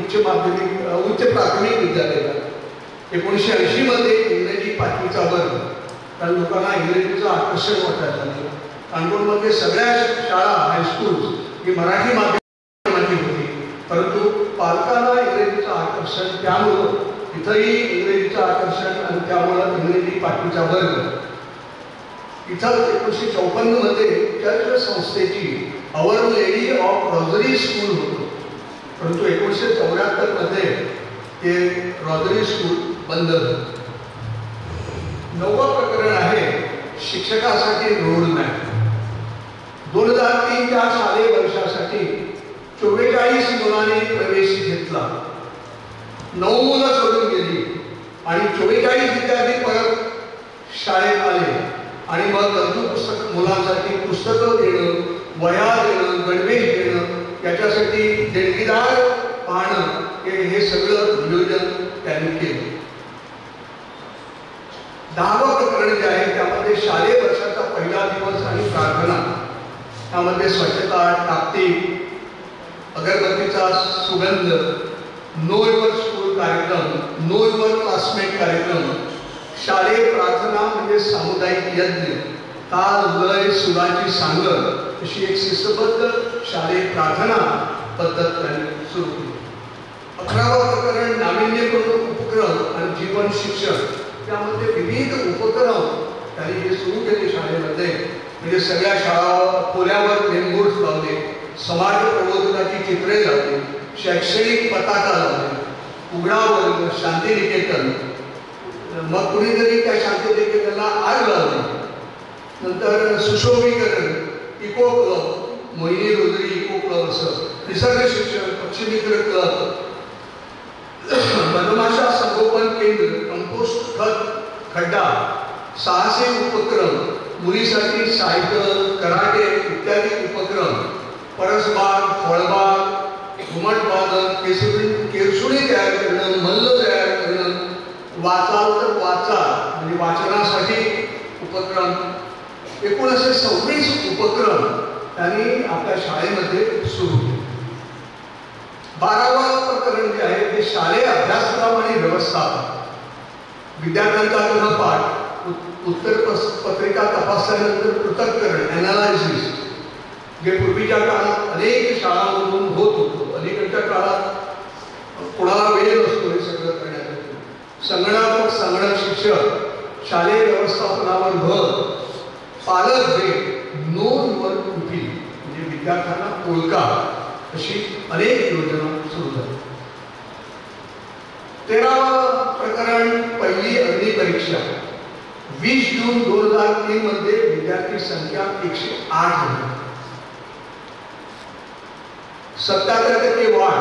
उच्च प्राथमिक विद्यालय झालं. 1980 मध्ये इंग्रजी 5वीचा वर्ग, कारण लोकांना इंग्रजीचं आकर्षण वाटायला लागलं. कानपूरमध्ये सगळ्या शाळा हायस्कूल ही मराठी माध्यमाची होती, परंतु पालकांना आकर्षण, त्यामुळं इथंही इंग्रजीचं आकर्षण आणि त्यामुळं इंग्रजी पाठीचा वर्ग. इथं 1954 चर्च संस्थेची अवर लेडी ऑफ रॉजरी स्कूल होतं, परंतु 1974 ते रॉजरी स्कूल बंद झालं. 9वं प्रकरण आहे शिक्षकासाठी रोडमॅप. 2003 त्या शालेय वर्षासाठी 44 मुलांनी प्रवेश घेतला. 9 मुलं सोडून गेली आणि 44 विद्यार्थी परत शाळेत आले. आणि मग गरजू मुलांसाठी पुस्तकं देणं, वह्या देणं, गणवेश देणं, याच्यासाठी देणगीदार पाहणं, हे सगळं नियोजन त्यांनी केलं. 10वं प्रकरण जे आहे त्यामध्ये शालेय वर्षाचा पहिला दिवस आणि प्रार्थना, त्यामध्ये स्वच्छता, टापटीप, अगरबत्तीचा सुगंध, नो युअर स्कूल कार्यक्रम, नो युअर क्लासमेट कार्यक्रम, शालेय प्रार्थना म्हणजे सामुदायिक यज्ञ, ताल, लय, सुराची सांगड अशी एक शिस्तबद्ध शालेय प्रार्थना पद्धत त्यांनी सुरू केली. 11वं प्रकरण नाविन्यपूर्ण उपक्रम आणि जीवन शिक्षण, त्यामध्ये विविध उपक्रम त्यांनी जे सुरू केले शाळेमध्ये, म्हणजे सगळ्या शाळा खोल्यावर नेमबोर्ड लावले, समाज प्रबोधनाची चित्रे लावली, शैक्षणिक पताका लावले, उघडा वर्ग, शांतिनिकेतन, मग कुणीतरी त्या शांतिनिकेतनला आग लावली, नंतर सुशोभीकरण, इको क्लब, मोहिनी रोजरी इको क्लब, असं निसर्ग शिक्षण, पक्षीमित्र क्लब, मधमाशा संगोपन केंद्र, कंपोस्ट खत खड्डा, साहसी उपक्रम, मुलीसाठी सायकल, कराटे इत्यादी उपक्रम, परसबाग, फळबाग, घुमटवादन, केरसुणी तयार करणं, मल्ल तयार करणं, वाचाल तर वाचा म्हणजे वाचनासाठी उपक्रम, एकूण असे 26 उपक्रम त्यांनी आपल्या शाळेमध्ये सुरू केले. 12वं प्रकरण जे आहे ते शालेय अभ्यासक्रम आणि व्यवस्थापन. विद्यार्थ्यांचा गृहपाठ, उत्तर पत्रिका तपासल्यानंतर पृथक्करण, अनालायसिस, जे पूर्वीच्या काळात अनेक शाळांमधून होत होतं, अलीकडच्या काळात कोणाला वेळ नसतो हे सगळं करण्यासाठी. संगणक शिक्षण, शालेय व्यवस्थापनावर भर, पालक भेट, नो युअर प्युपिल म्हणजे विद्यार्थ्यांना ओळखा, अशी अनेक योजना सुरू झाल्या. 13वं प्रकरण पहिली अग्निपरीक्षा. 20 जून 2003 मध्ये विद्यार्थी संख्या 108 झाली. 77% वाढ.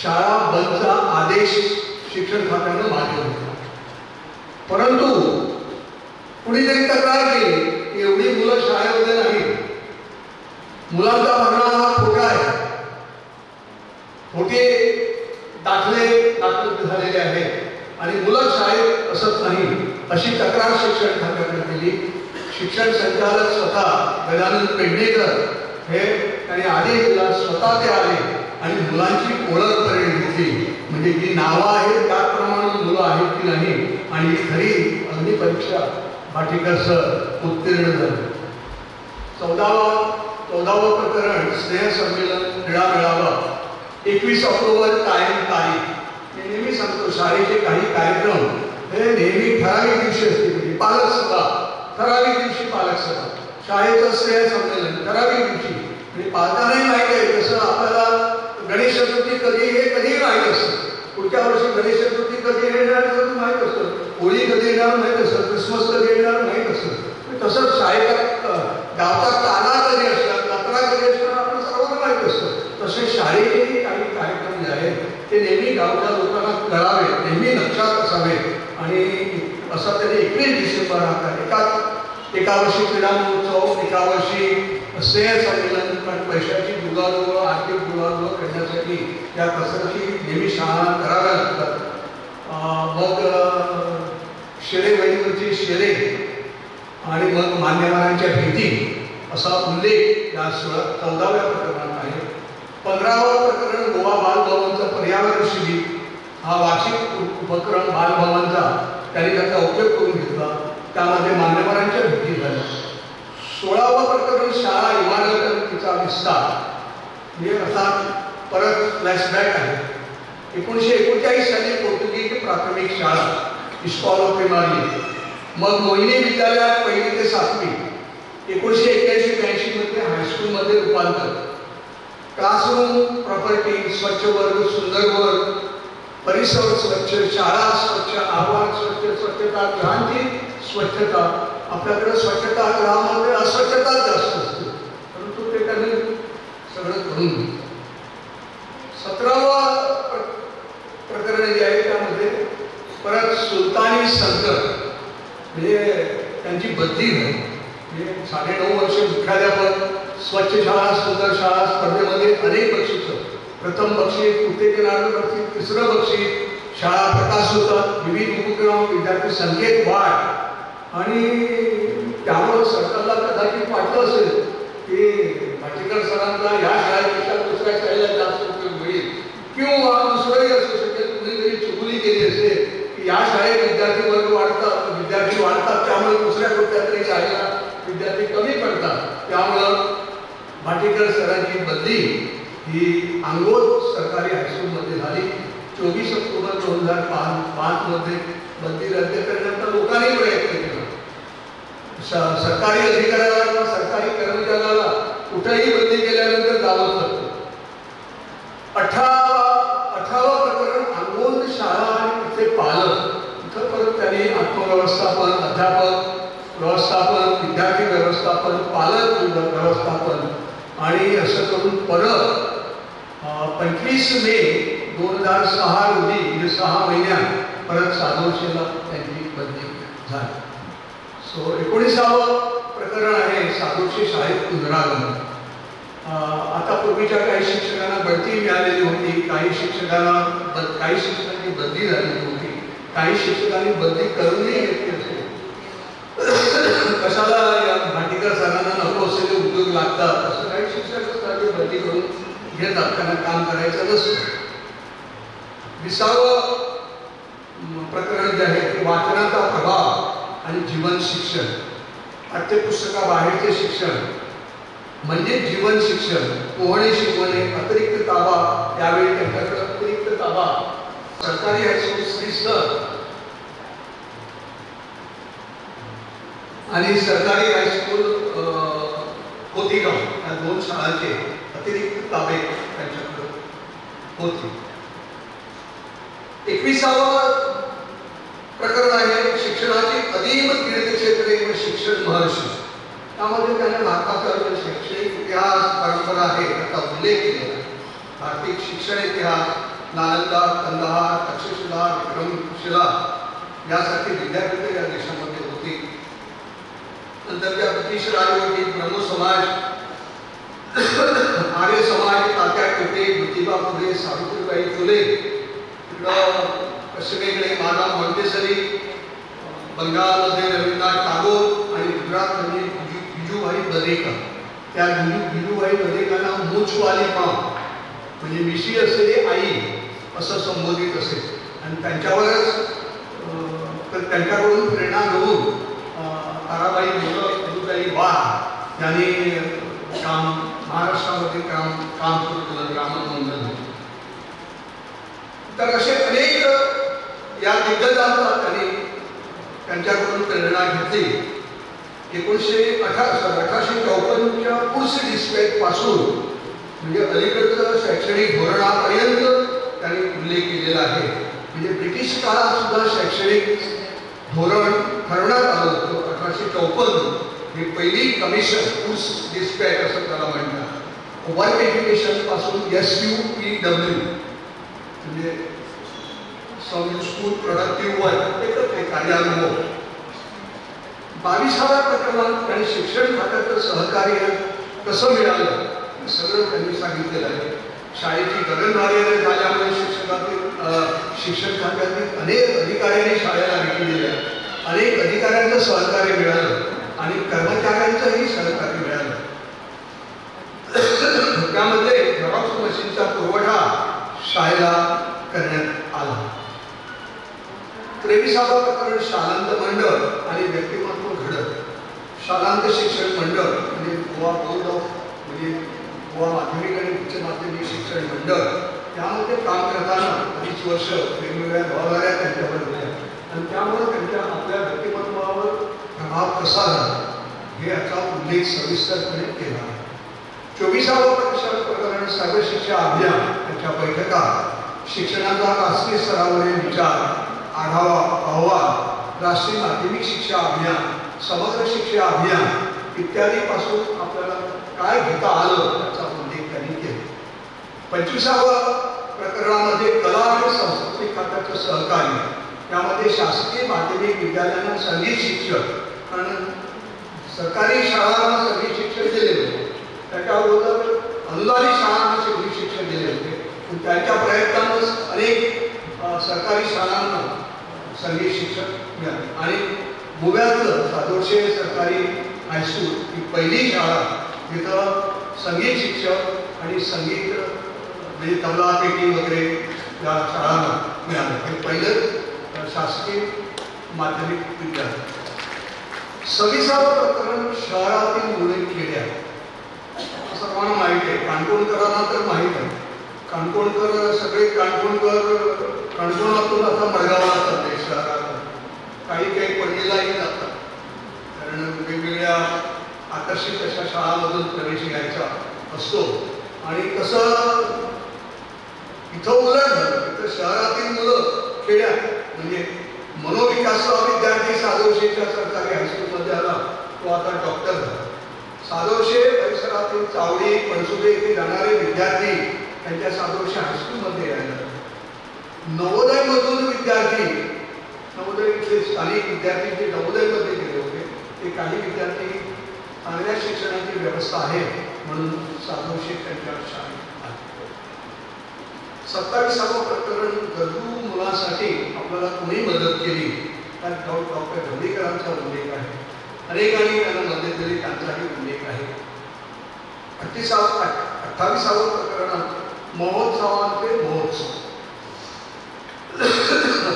शाळा बंदचा आदेश शिक्षण खात्यानं मागे होता, परंतु कुणीतरी तक्रार केली की एवढी मुलं शाळेमध्ये नाही, मुलांचा भरणा हा खोटा आहे, खोटे दाखले दाखल झालेले आहेत आणि मुलं शाळेत असत नाही, अशी तक्रार शिक्षण खात्याकडे केली. शिक्षण संचालक स्वतः गजानन पेडणेकर हे त्यांनी आदेश दिला, स्वतः ते आले आणि मुलांची ओळख करून घेतली, म्हणजे जी नावं आहेत त्याप्रमाणे मुलं आहेत की नाही, आणि खरी अग्निपरीक्षा भाटीकर सर उत्तीर्ण झाले. 14वं प्रकरण स्नेहसंमेलन, क्रीडा मेळावा. 21 ऑक्टोबर कायम तारीख. मी नेहमी सांगतो शाळेचे काही कार्यक्रम हे नेहमी ठराविक दिवशी असते, म्हणजे पालक सभा ठराविक दिवशी, पालक सभा, शाळेचं स्नेहसंमेलन ठराविक दिवशी, म्हणजे पालकांनाही माहिती आहे. जसं आपल्याला गणेश चतुर्थी कधी हे कधीही माहीत असतं, पुढच्या वर्षी गणेश चतुर्थी कधी येणार असं माहीत असतं, होळी कधी येणार माहीत असतं, क्रिसमस कधी येणार माहीत असतं. तसंच शाळेचा गावचा काना कधी असतात, यात्रा कधी असतात आपण सर्वांना माहीत असतं. तसे शाळेचे काही कार्यक्रम जे आहेत ते नेहमी गावच्या लोकांना कळावे, नेहमी लक्षात असावे. आणि असं त्यांनी 21 डिसेंबर एका वर्षी क्रीडा महोत्सव, एका वर्षी स्नेहसंमेलन, कारण पैशाची जुळवाजुळव, आर्थिक जुळवाजुळव करण्यासाठी या कसरती नेहमी शाळा कराव्या लागतात. मग शेरे वहिनीवरची शेरे आणि मग मान्यवरांच्या भेटी असा उल्लेख या 14व्या प्रकरणात आहे. 15वं प्रकरण गोवा बालभवनचा पर्यावरण शिबिर, हा वार्षिक उपक्रम बालभवनचा त्यांनी त्याचा उपयोग करून घेतला, त्यामध्ये मान्यवरांच्या भेटी झाल्या. 16वं प्रकरण शाळा इमारत तिचा विस्तार, म्हणजे अर्थात परत फ्लॅशबॅक आहे. 1939 साली पोर्तुगीज प्राथमिक शाळा इस्कॉला प्रिमारी, मग मोहिनी विद्यालयात 1ली ते 7वी, 1981-82 मध्ये हायस्कूलमध्ये रूपांतर, क्लासरूम प्रॉपर्टी, स्वच्छ वर्ग, सुंदर वर्ग, परिसर स्वच्छ, शाळा स्वच्छ, आवाज स्वच्छ, स्वच्छता गृहांची स्वच्छता. आपल्याकडे स्वच्छता गृहामध्ये अस्वच्छता जास्त असते, परंतु ते त्यांनी सगळं करून घेतलं. 17वं प्रकरण जे आहे त्यामध्ये परत सुलतानी संकट म्हणजे त्यांची बदली झाली. म्हणजे 9.5 वर्ष मुख्याध्यापक, स्वच्छ शाळा सुंदर शाळा स्पर्धेमध्ये अनेक बक्षिसं, प्रथम बक्षीस, उत्तेजनार्थ बक्षीस, तिसरं बक्षीस, शाळा प्रकाश होतात, विविध उपक्रम, विद्यार्थी संख्येत वाढ. आणि त्यामुळे सरकारला कदाचित वाटलं असेल की भाटीकर सरांना या शाळेपेक्षा दुसऱ्या शाळेला जास्त उपयोग होईल, किंवा दुसरंही असू शकेल, कुणीतरी चुगली केली असेल की या शाळेत विद्यार्थी वर्ग वाढतात, विद्यार्थी वाढतात, त्यामुळे दुसऱ्या कुठल्या तरी शाळेला विद्यार्थी कमी पडतात. त्यामुळं भाटीकर सरांची बदली ही अंगोल सरकारी हायस्कूलमध्ये झाली. 24 ऑक्टोबर 2005 मध्ये बदली रद्द करण्याचा लोकांनी प्रयत्न केला. सरकारी अधिकाऱ्याला किंवा सरकारी कर्मचाऱ्याला कुठेही बदली केल्यानंतर जावं लागतं. 18वं प्रकरण अंगोल शाळा आणि तिथे पालक. इथं परत त्यांनी आत्मव्यवस्थापन, अध्यापक व्यवस्थापन, विद्यार्थी व्यवस्थापन, पालक व्यवस्थापन आणि असं करून परत 25 मे 2006 रोजी म्हणजे 6 महिन्यात परत साधोशीला त्यांची बदली झाली. 19वं प्रकरण आहे साधोशी शाळेत पुनरागमन. आता पूर्वीच्या काही शिक्षकांना बढती मिळालेली होती, काही शिक्षकांची बदली झालेली होती, काही शिक्षकांनी बदली करूनही घेतली असेल. कशाला या भाटीकर सरांना नको असलेले उद्योग लागतात असं काही शिक्षक असतात बदली करून घेतात, त्यांना काम करायचं नसतं. 20वं प्रकरण जे आहे ते वाचनाचा प्रभाव आणि जीवन शिक्षण. पाठ्यपुस्तकाबाहेरचे शिक्षण म्हणजे जीवन शिक्षण, पोहणे शिकवणे, अतिरिक्त ताबा. त्यावेळी त्यांच्याकडे अतिरिक्त ताबा. सरकारी हायस्कूल श्रीस्थळ आणि सरकारी हायस्कूल कोतीगाव या 2 शाळांचे अतिरिक्त ताबे त्यांच्याकडे होते. 21वं प्रकरण आहे शिक्षणाची अदीम तीर्थक्षेत्रे व शिक्षण महर्षी. त्यामध्ये त्याने भारताचा शैक्षणिक इतिहास परंपरा आहे त्याचा उल्लेख केलेला आहे. भारतीय शिक्षण इतिहास, नालंदा, कंदाहार, तक्षशिला, विक्रमशिला यासारखी विद्यापीठे या देशामध्ये होती. नंतर त्या ब्रिटिश राजवटीत ब्रह्मसमाज, आर्य समाज, तात्या टोपे, ज्योतिबा फुले, सावित्रीबाई फुले, इकडं पश्चिमेकडे माधव मॉन्टेसरी, बंगालमध्ये रवींद्रनाथ टागोर आणि गुजरातमध्ये बिजूभाई बदेकर. त्या बिजूभाई बदेकरांना मूछवाली माँ म्हणजे मिशी असलेली आई असं संबोधित असेल. आणि त्यांच्यावरच त्यांच्याकडून प्रेरणा घेऊन ताराबाई मोदक, मधुताई वाघ यांनी महाराष्ट्रामध्ये काम सुरू केलं, ग्रामोन्नयन. तर असे अनेक या दिग्गजांचा त्यांनी त्यांच्याकडून प्रेरणा घेतली. 1854च्या पुढचे डिस्पेट पासून म्हणजे अलीकडचं शैक्षणिक धोरणापर्यंत त्यांनी उल्लेख केलेला आहे. म्हणजे ब्रिटिश काळात सुद्धा शैक्षणिक धोरण ठरवण्यात आलं होतं. 1854 ही पहिली कमिशन, पुढस डिस्पॅच असं त्याला म्हणतात. वर्क एज्युकेशन पासून SUPW म्हणजे सम युजफुल प्रोडक्टिव्ह वर्क एकच कार्यानुभव. 22व्या प्रकरणात त्यांनी शिक्षण खात्याचं सहकार्य कसं मिळालं सगळं त्यांनी सांगितलेलं आहे. शाळेची गगनबाह्य झाल्यामुळे शिक्षण खात्यातील अनेक अधिकाऱ्यांनी शाळेला भेटी दिल्या, अनेक अधिकाऱ्यांचं सहकार्य मिळालं आणि कर्मचाऱ्यांचंही सहकार्य मिळालं. त्यामध्ये झेरॉक्स मशीनचा पुरवठा शाळेला करण्यात आला. 23वं प्रकरण शालांत मंडळ आणि व्यक्तिमत्व घडत. शालांत शिक्षण मंडळ म्हणजे गोवा बोर्ड ऑफ म्हणजे गोवा माध्यमिक आणि उच्च माध्यमिक शिक्षण मंडळ त्यामध्ये काम करताना बरीच वर्ष वेगवेगळ्या जबाबदाऱ्या त्यांच्यावर होत्या आणि त्यामुळे त्यांच्या आपल्या व्यक्तिमत्वावर प्रभाव कसा झाला हे याचा उल्लेख सविस्तरपणे केला आहे. 24वा परीक्षा प्रकरण सर्व शिक्षा अभियान यांच्या बैठका शिक्षणाचा राष्ट्रीय स्तरावरील विचार आढावा अहवाल राष्ट्रीय माध्यमिक शिक्षा अभियान समग्र शिक्षा अभियान इत्यादीपासून आपल्याला काय घेता आलं याचा उल्लेख त्यांनी केला. 25व्या प्रकरणामध्ये कला आणि संस्कृती खात्याचं सहकार्य त्यामध्ये शासकीय माध्यमिक विद्यालयांना संगीत शिक्षक आणि सरकारी शाळांना संगीत शिक्षक दिले होते. त्याच्याबरोबर अनुदानित शाळांना संगीत शिक्षक दिले होते. त्यांच्या प्रयत्नातच अनेक सरकारी शाळांना संगीत शिक्षक मिळाले आणि गोव्यातलं सादोरशे सरकारी हायस्कूल ही पहिली शाळा जिथं संगीत शिक्षक आणि संगीत म्हणजे तबला पेटी वगैरे या शाळांना मिळालं. हे पहिलं शासकीय माध्यमिक विद्यालय. 26वं प्रकरण शहरातील मुले खेड्या. सर्वांना माहीत आहे, काणकोणकरांना तर माहीत आहे. काणकोणकर सगळे काणकोणातून आता मडगावला चालले शहरात. काही पडलेलाही जातात कारण वेगवेगळ्या आकर्षित अशा शाळांमधून प्रवेश घ्यायचा असतो आणि कसं इथं उलट झालं. इथं शहरातील मुलं खेड्यात म्हणजे मनोविकास विद्यार्थी सादोरशेच्या सरकारी हायस्कूलमध्ये आला, तो आता डॉक्टर झाला. सादोरशे परिसरातील चावडी पणसुबे येथे जाणारे विद्यार्थी त्यांच्या सादोरशे हायस्कूलमध्ये यायला. नवोदयमधून विद्यार्थी नवोदयचे स्थानिक विद्यार्थी जे नवोदयमध्ये गेले होते ते काही विद्यार्थी चांगल्या शिक्षणाची व्यवस्था आहे म्हणून सादोरशे त्यांच्या शाळेत आले. 27वं प्रकरण गरजू मुलांसाठी आपल्याला कोणी मदत केली त्यात डॉक्टर ढवळीकरांचा उल्लेख आहे. अनेकांनी त्यांना मदत दिली त्यांचाही उल्लेख आहे. 28वं प्रकरणात महोत्सवांचे महोत्सव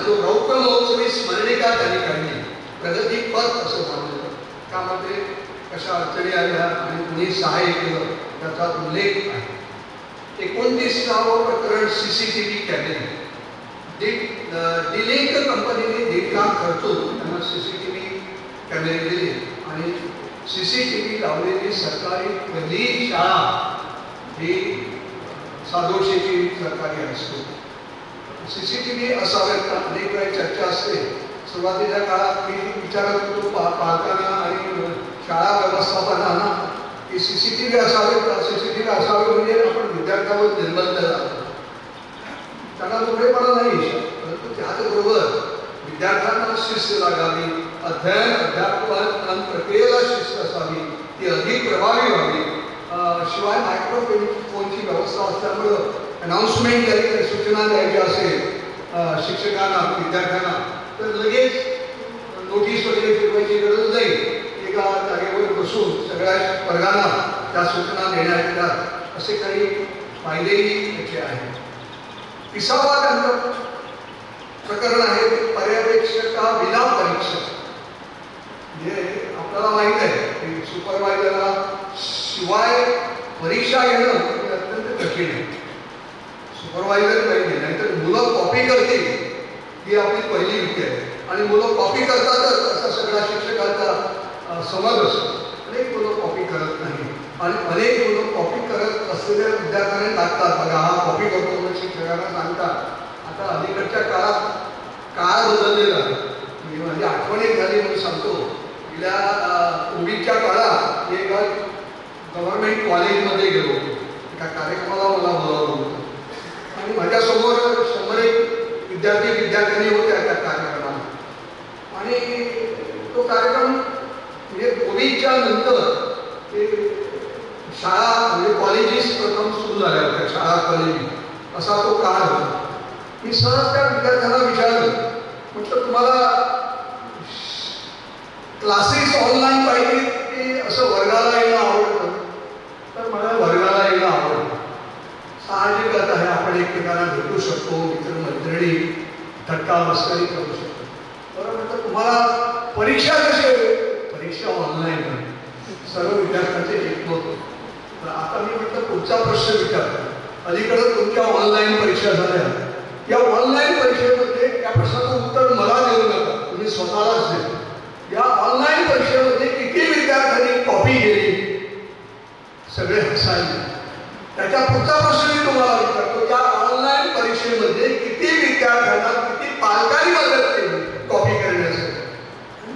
तो रौप्य महोत्सवी स्मरणिका त्यांनी काढली. प्रगती पथ असं सांगितलं. त्यामध्ये कशा अडचणी आल्या आणि कुणी सहाय्य केलं त्याचा उल्लेख आहे. 29वं प्रकरण CCTV कॅमेरे. डिलिंक कंपनीने 1.5 लाख खर्चून त्यांना CCTV कॅमेरे दिले आणि CCTV लावलेली सरकारी पहिली शाळा ही सादोरशेची सरकारी हायस्कूल. CCTV असाव्यात अनेक वेळा चर्चा असते. सुरुवातीच्या काळात मी विचारत होतो पालकांना आणि शाळा व्यवस्थापनांना की CCTV असावे का CCTV असावे म्हणजे आपण विद्यार्थ्यावर निर्बंध लावतो. त्यांना थोडेपणा नाही परंतु त्याचबरोबर विद्यार्थ्यांना शिस्त लागावी, अध्ययन अध्यापन प्रक्रियेला शिस्त असावी, ती अधिक प्रभावी व्हावी. शिवाय मायक्रोफोनची व्यवस्था असल्यामुळं अनाउन्समेंट द्यायची सूचना द्यायची असेल शिक्षकांना विद्यार्थ्यांना तर लगेच नोटीस वगैरे फिरवायची गरज नाही. एका जागेवर बसून सगळ्या वर्गांना त्या सूचना देण्यात येतात. असे काही फायदेही त्याचे आहेत. 30वं त्यांचं प्रकरण आहे पर्यवेक्षका विना परीक्षक. म्हणजे आपल्याला माहीत आहे की सुपरवायझरला शिवाय परीक्षा घेणं अत्यंत कठीण आहे. सुपरवायझर पाहिजे नाहीतर मुलं कॉपी करतील ही आपली पहिली भीती आहे आणि मुलं कॉपी करतातच असा सगळ्या शिक्षकांचा समज असतो. अनेक मुलं कॉपी करत नाही आणि अनेक मुलं कॉपी करत असलेल्या विद्यार्थ्यांना लागतात. बघा हा कॉपी करतो म्हणून शिक्षकांना सांगतात. आता अलीकडच्या काळात काळ बदललेला म्हणजे माझी आठवण एक झाली म्हणून सांगतो. गेल्या कोविडच्या काळात एका गव्हर्नमेंट कॉलेजमध्ये गेलो होतो. एका कार्यक्रमाला मला बोलावलं होतं आणि माझ्यासमोर 100 विद्यार्थ्यांनी होत्या त्या कार्यक्रमाला. आणि तो कार्यक्रम म्हणजे कोविडच्या नंतर ते शाळा म्हणजे कॉलेजेस प्रथम सुरू झाल्या होत्या. शाळा कॉलेज असा तो काळ होता. मी सहज त्या विद्यार्थ्यांना विचारलं म्हटलं तुम्हाला क्लासेस ऑनलाईन पाहिजे की असं वर्गाला येणं आवडतं. तर मला वर्गाला येणं आवडतं. साहजिकच आहे आपण एकमेकांना भेटू शकतो, मित्रमैत्रिणी थट्टा मस्करी करू शकतो. बरं म्हटलं तुम्हाला परीक्षा कशी आहे. परीक्षा ऑनलाईन आहे. सर्व विद्यार्थ्यांचे एकमत होतं. तर आता मी म्हटलं पुढचा प्रश्न विचारतो अलीकडे तुमच्या ऑनलाईन परीक्षा झाल्या. या ऑनलाईन परीक्षेमध्ये त्या प्रश्नाचं उत्तर मला देऊ नका, तुम्ही स्वतःलाच द्या. या ऑनलाईन परीक्षेमध्ये किती विद्यार्थ्यांनी कॉपी केली? सगळे हसायले. त्याच्या पुढचा प्रश्न मी तुम्हाला विचारतो, या ऑनलाईन परीक्षेमध्ये किती विद्यार्थ्यांना, किती पालकांनी मदत केली कॉपी करण्यासाठी?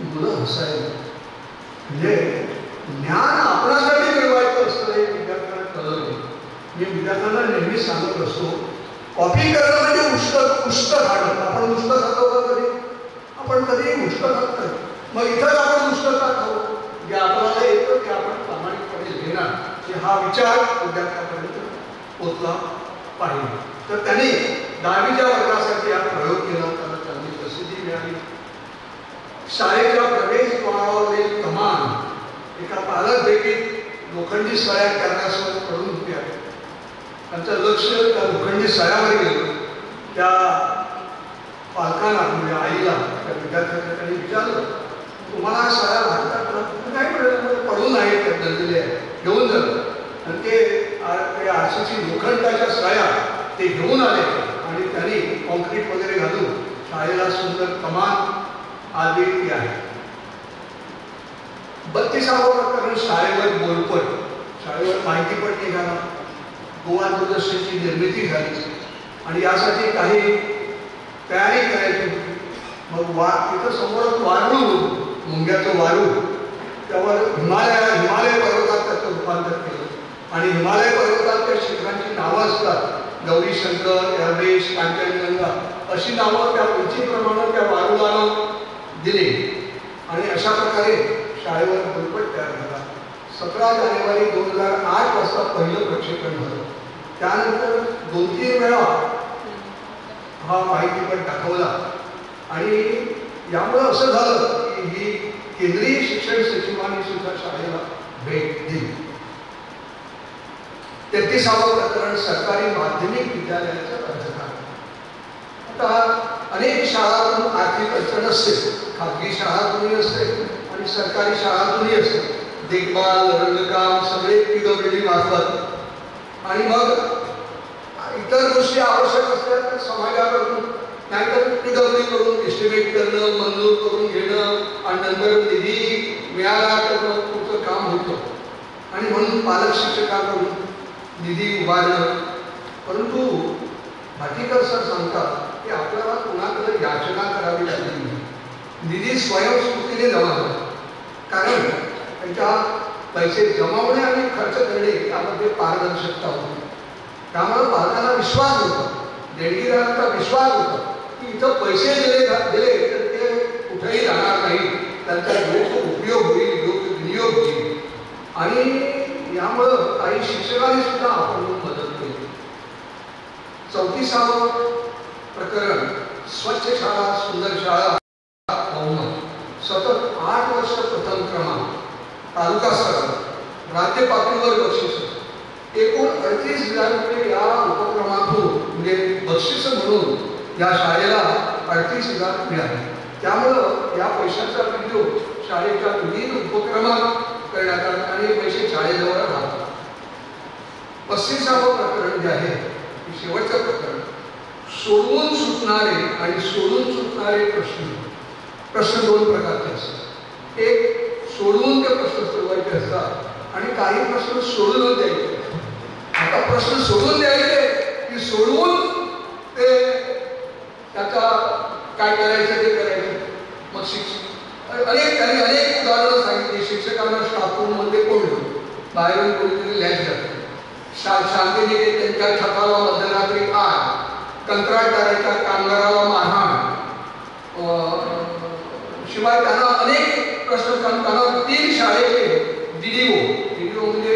मुलं हसायला. म्हणजे ज्ञान आपणासाठी मिळवायचं असतं हे विद्यार्थ्यांना कळलं. मी विद्यार्थ्यांना नेहमी सांगत असतो, कॉपी करणं म्हणजे उष्ट खाणं. आपण उष्ट खातो का कधी? आपण कधीही उष्ट खात नाही. मग इथंच आपण उष्ट का खाऊ? जे आपल्याला येतं ते आपण प्रामाणिकपणे घेणार, की हा विचार विद्यार्थ्यापर्यंत पोचला पाहिजे. तर त्यांनी 10वीच्या वर्गासाठी हा प्रयोग केला. त्याला चांगली प्रसिद्धी मिळाली. शाळेच्या प्रवेशद्वारावरील कमान एका पालकदेखील लोखंडी सळ्या करण्यासोबत पडून होत्या. त्यांचं लक्ष त्या लोखंडी सळ्यावर गेलं. त्या पालकांना म्हणजे आईला त्या विद्यार्थ्याच्या त्यांनी विचारलं, तुम्हाला सळ्या लागतात का? काय मिळालं? पडून आहे त्या दललेले आहे, घेऊन जातात. आणि ते आरसीची लोखंडाच्या सळ्या ते घेऊन आले आणि त्यांनी कॉन्क्रीट वगैरे घालून शाळेला सुंदर कमान आली आहे. 32वां प्रकरण शाळेवर बोलपट. शाळेवर माहितीपट निघाला. गोवा दूरदर्शनची निर्मिती झाली आणि यासाठी काही तयारी करायची होती. मग तिथं समोरच वारूळ होतं, मुंग्याचं वारूळ. त्यावर हिमालय पर्वतात त्याचं रूपांतर केलं आणि हिमालय पर्वताच्या शिखरांची नावं असतात. गौरी शंकर, एव्हरेस्ट, कांचनजंगा अशी नावं त्या उंचीप्रमाणे त्या वारुळानं दिली आणि अशा प्रकारे शाळेवर बोलपट तयार झाला. 17 जानेवारी 2008 वाजता पहिलं प्रक्षेपण झालं. त्यानंतर 2-3 वेळा हा माहितीपट दाखवला आणि यामुळं असं झालं की ही केंद्रीय शिक्षण सचिवांनी सुद्धा शाळेला भेट दिली. 33वां प्रकरण सरकारी माध्यमिक विद्यालयाचं अर्धकार. आता अनेक शाळांतून आर्थिक अडचण असते, खाजगी शाळांतूनही असते आणि सरकारी शाळांतूनही असते. देखभाल, रंगकाम सगळे PWD मार्फत आणि मग इतर गोष्टी आवश्यक असल्या तर समाजाकडून, नाहीतर PWD कडून एस्टिमेट करणं, मंजूर करून घेणं आणि नंतर निधी मिळाला तर मग तुमचं काम होतं. आणि म्हणून पालक शिक्षकांकडून निधी उभारणं. परंतु भाटीकर सर सांगतात की आपल्याला कोणाकडे याचना करावी लागली नाही. निधी स्वयंस्फूर्तीने जमा झाला. कारण त्यांच्या पैसे जमावणे आणि खर्च करणे यामध्ये पारदर्शकता होती. त्यामुळे पालकांना विश्वास होता, देणगीदारांचा विश्वास होता की इथं पैसे दिले तर ते कुठेही जाणार नाही, त्यांचा योग्य उपयोग होईल, योग्य विनियोग होईल. आणि यामुळं काही शिक्षकांनी सुद्धा आपण मदत केली. 34वां प्रकरण स्वच्छ शाळा सुंदर शाळा बहुमत. सतत 8 वर्ष प्रथम क्रमांक, तालुका स्तरावर, राज्य पातळीवर बक्षीस. एकूण 38,000 रुपये या उपक्रमातून म्हणजे बक्षीस म्हणून या शाळेला 38,000 मिळाले. त्यामुळं या पैशांचा विनियोग शाळेच्या विविध उपक्रमात करण्यात आला आणि पैसे शाळेजवळ राहतात. 35वां प्रकरण जे आहे शेवटचं प्रकरण, सोडवून सुटणारे आणि सोडून सुटणारे प्रश्न 2 प्रकारचे असतात. एक सोडवून ते प्रश्न सोडवायचे असतात आणि काही प्रश्न सोडून द्यायचे. आता प्रश्न सोडून द्यायचे की सोडवून ते त्याचा काय करायचं ते करायचं. मग त्यांनी अनेक उदाहरणं सांगितली. शिक्षकांना स्टाफ रूममध्ये कोंडलं, बाहेरून कोणीतरी लॅच घातलं, शांतनिकेतनच्या छताला मध्यरात्री आग, कंत्राटदाराच्या कामगाराला मारहाण. शिवाय त्यांना अनेक प्रश्न त्यांना 3 शाळेचे DDO म्हणजे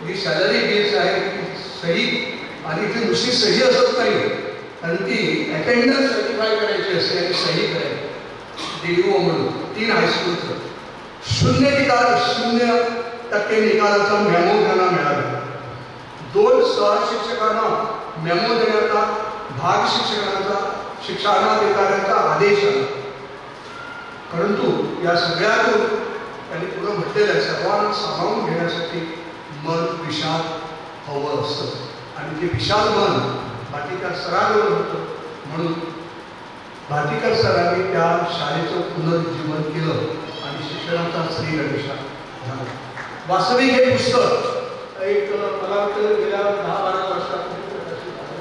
जी सॅलरी बेस आहे ती सही, आणि ती नुसती सही असत नाही, आणि ती अटेंडन्स सर्टिफाय करायची असते आणि सही करायची. DDO म्हणून 3 हायस्कूलचं 0% निकालाचा मेमो त्यांना मिळाला. 2 सहशिक्षकांना मेमो देण्याचा भाग शिक्षणाधिकाऱ्यांचा आदेश आला. परंतु या सगळ्यातून त्यांनी पुढे म्हटलेलं आहे, सर्वांना सामावून घेण्यासाठी मन विशाल हवं असतं आणि ते विशाल मन भाटीकर सरांवर होतं. म्हणून भाटीकर सरांनी त्या शाळेचं पुनर्जीवन केलं आणि शिक्षणाचा श्रीगणेशा झाला. वास्तविक हे पुस्तक एक मला वाटतं गेल्या 10-12 वर्षापूर्वी प्रकाशित झालं.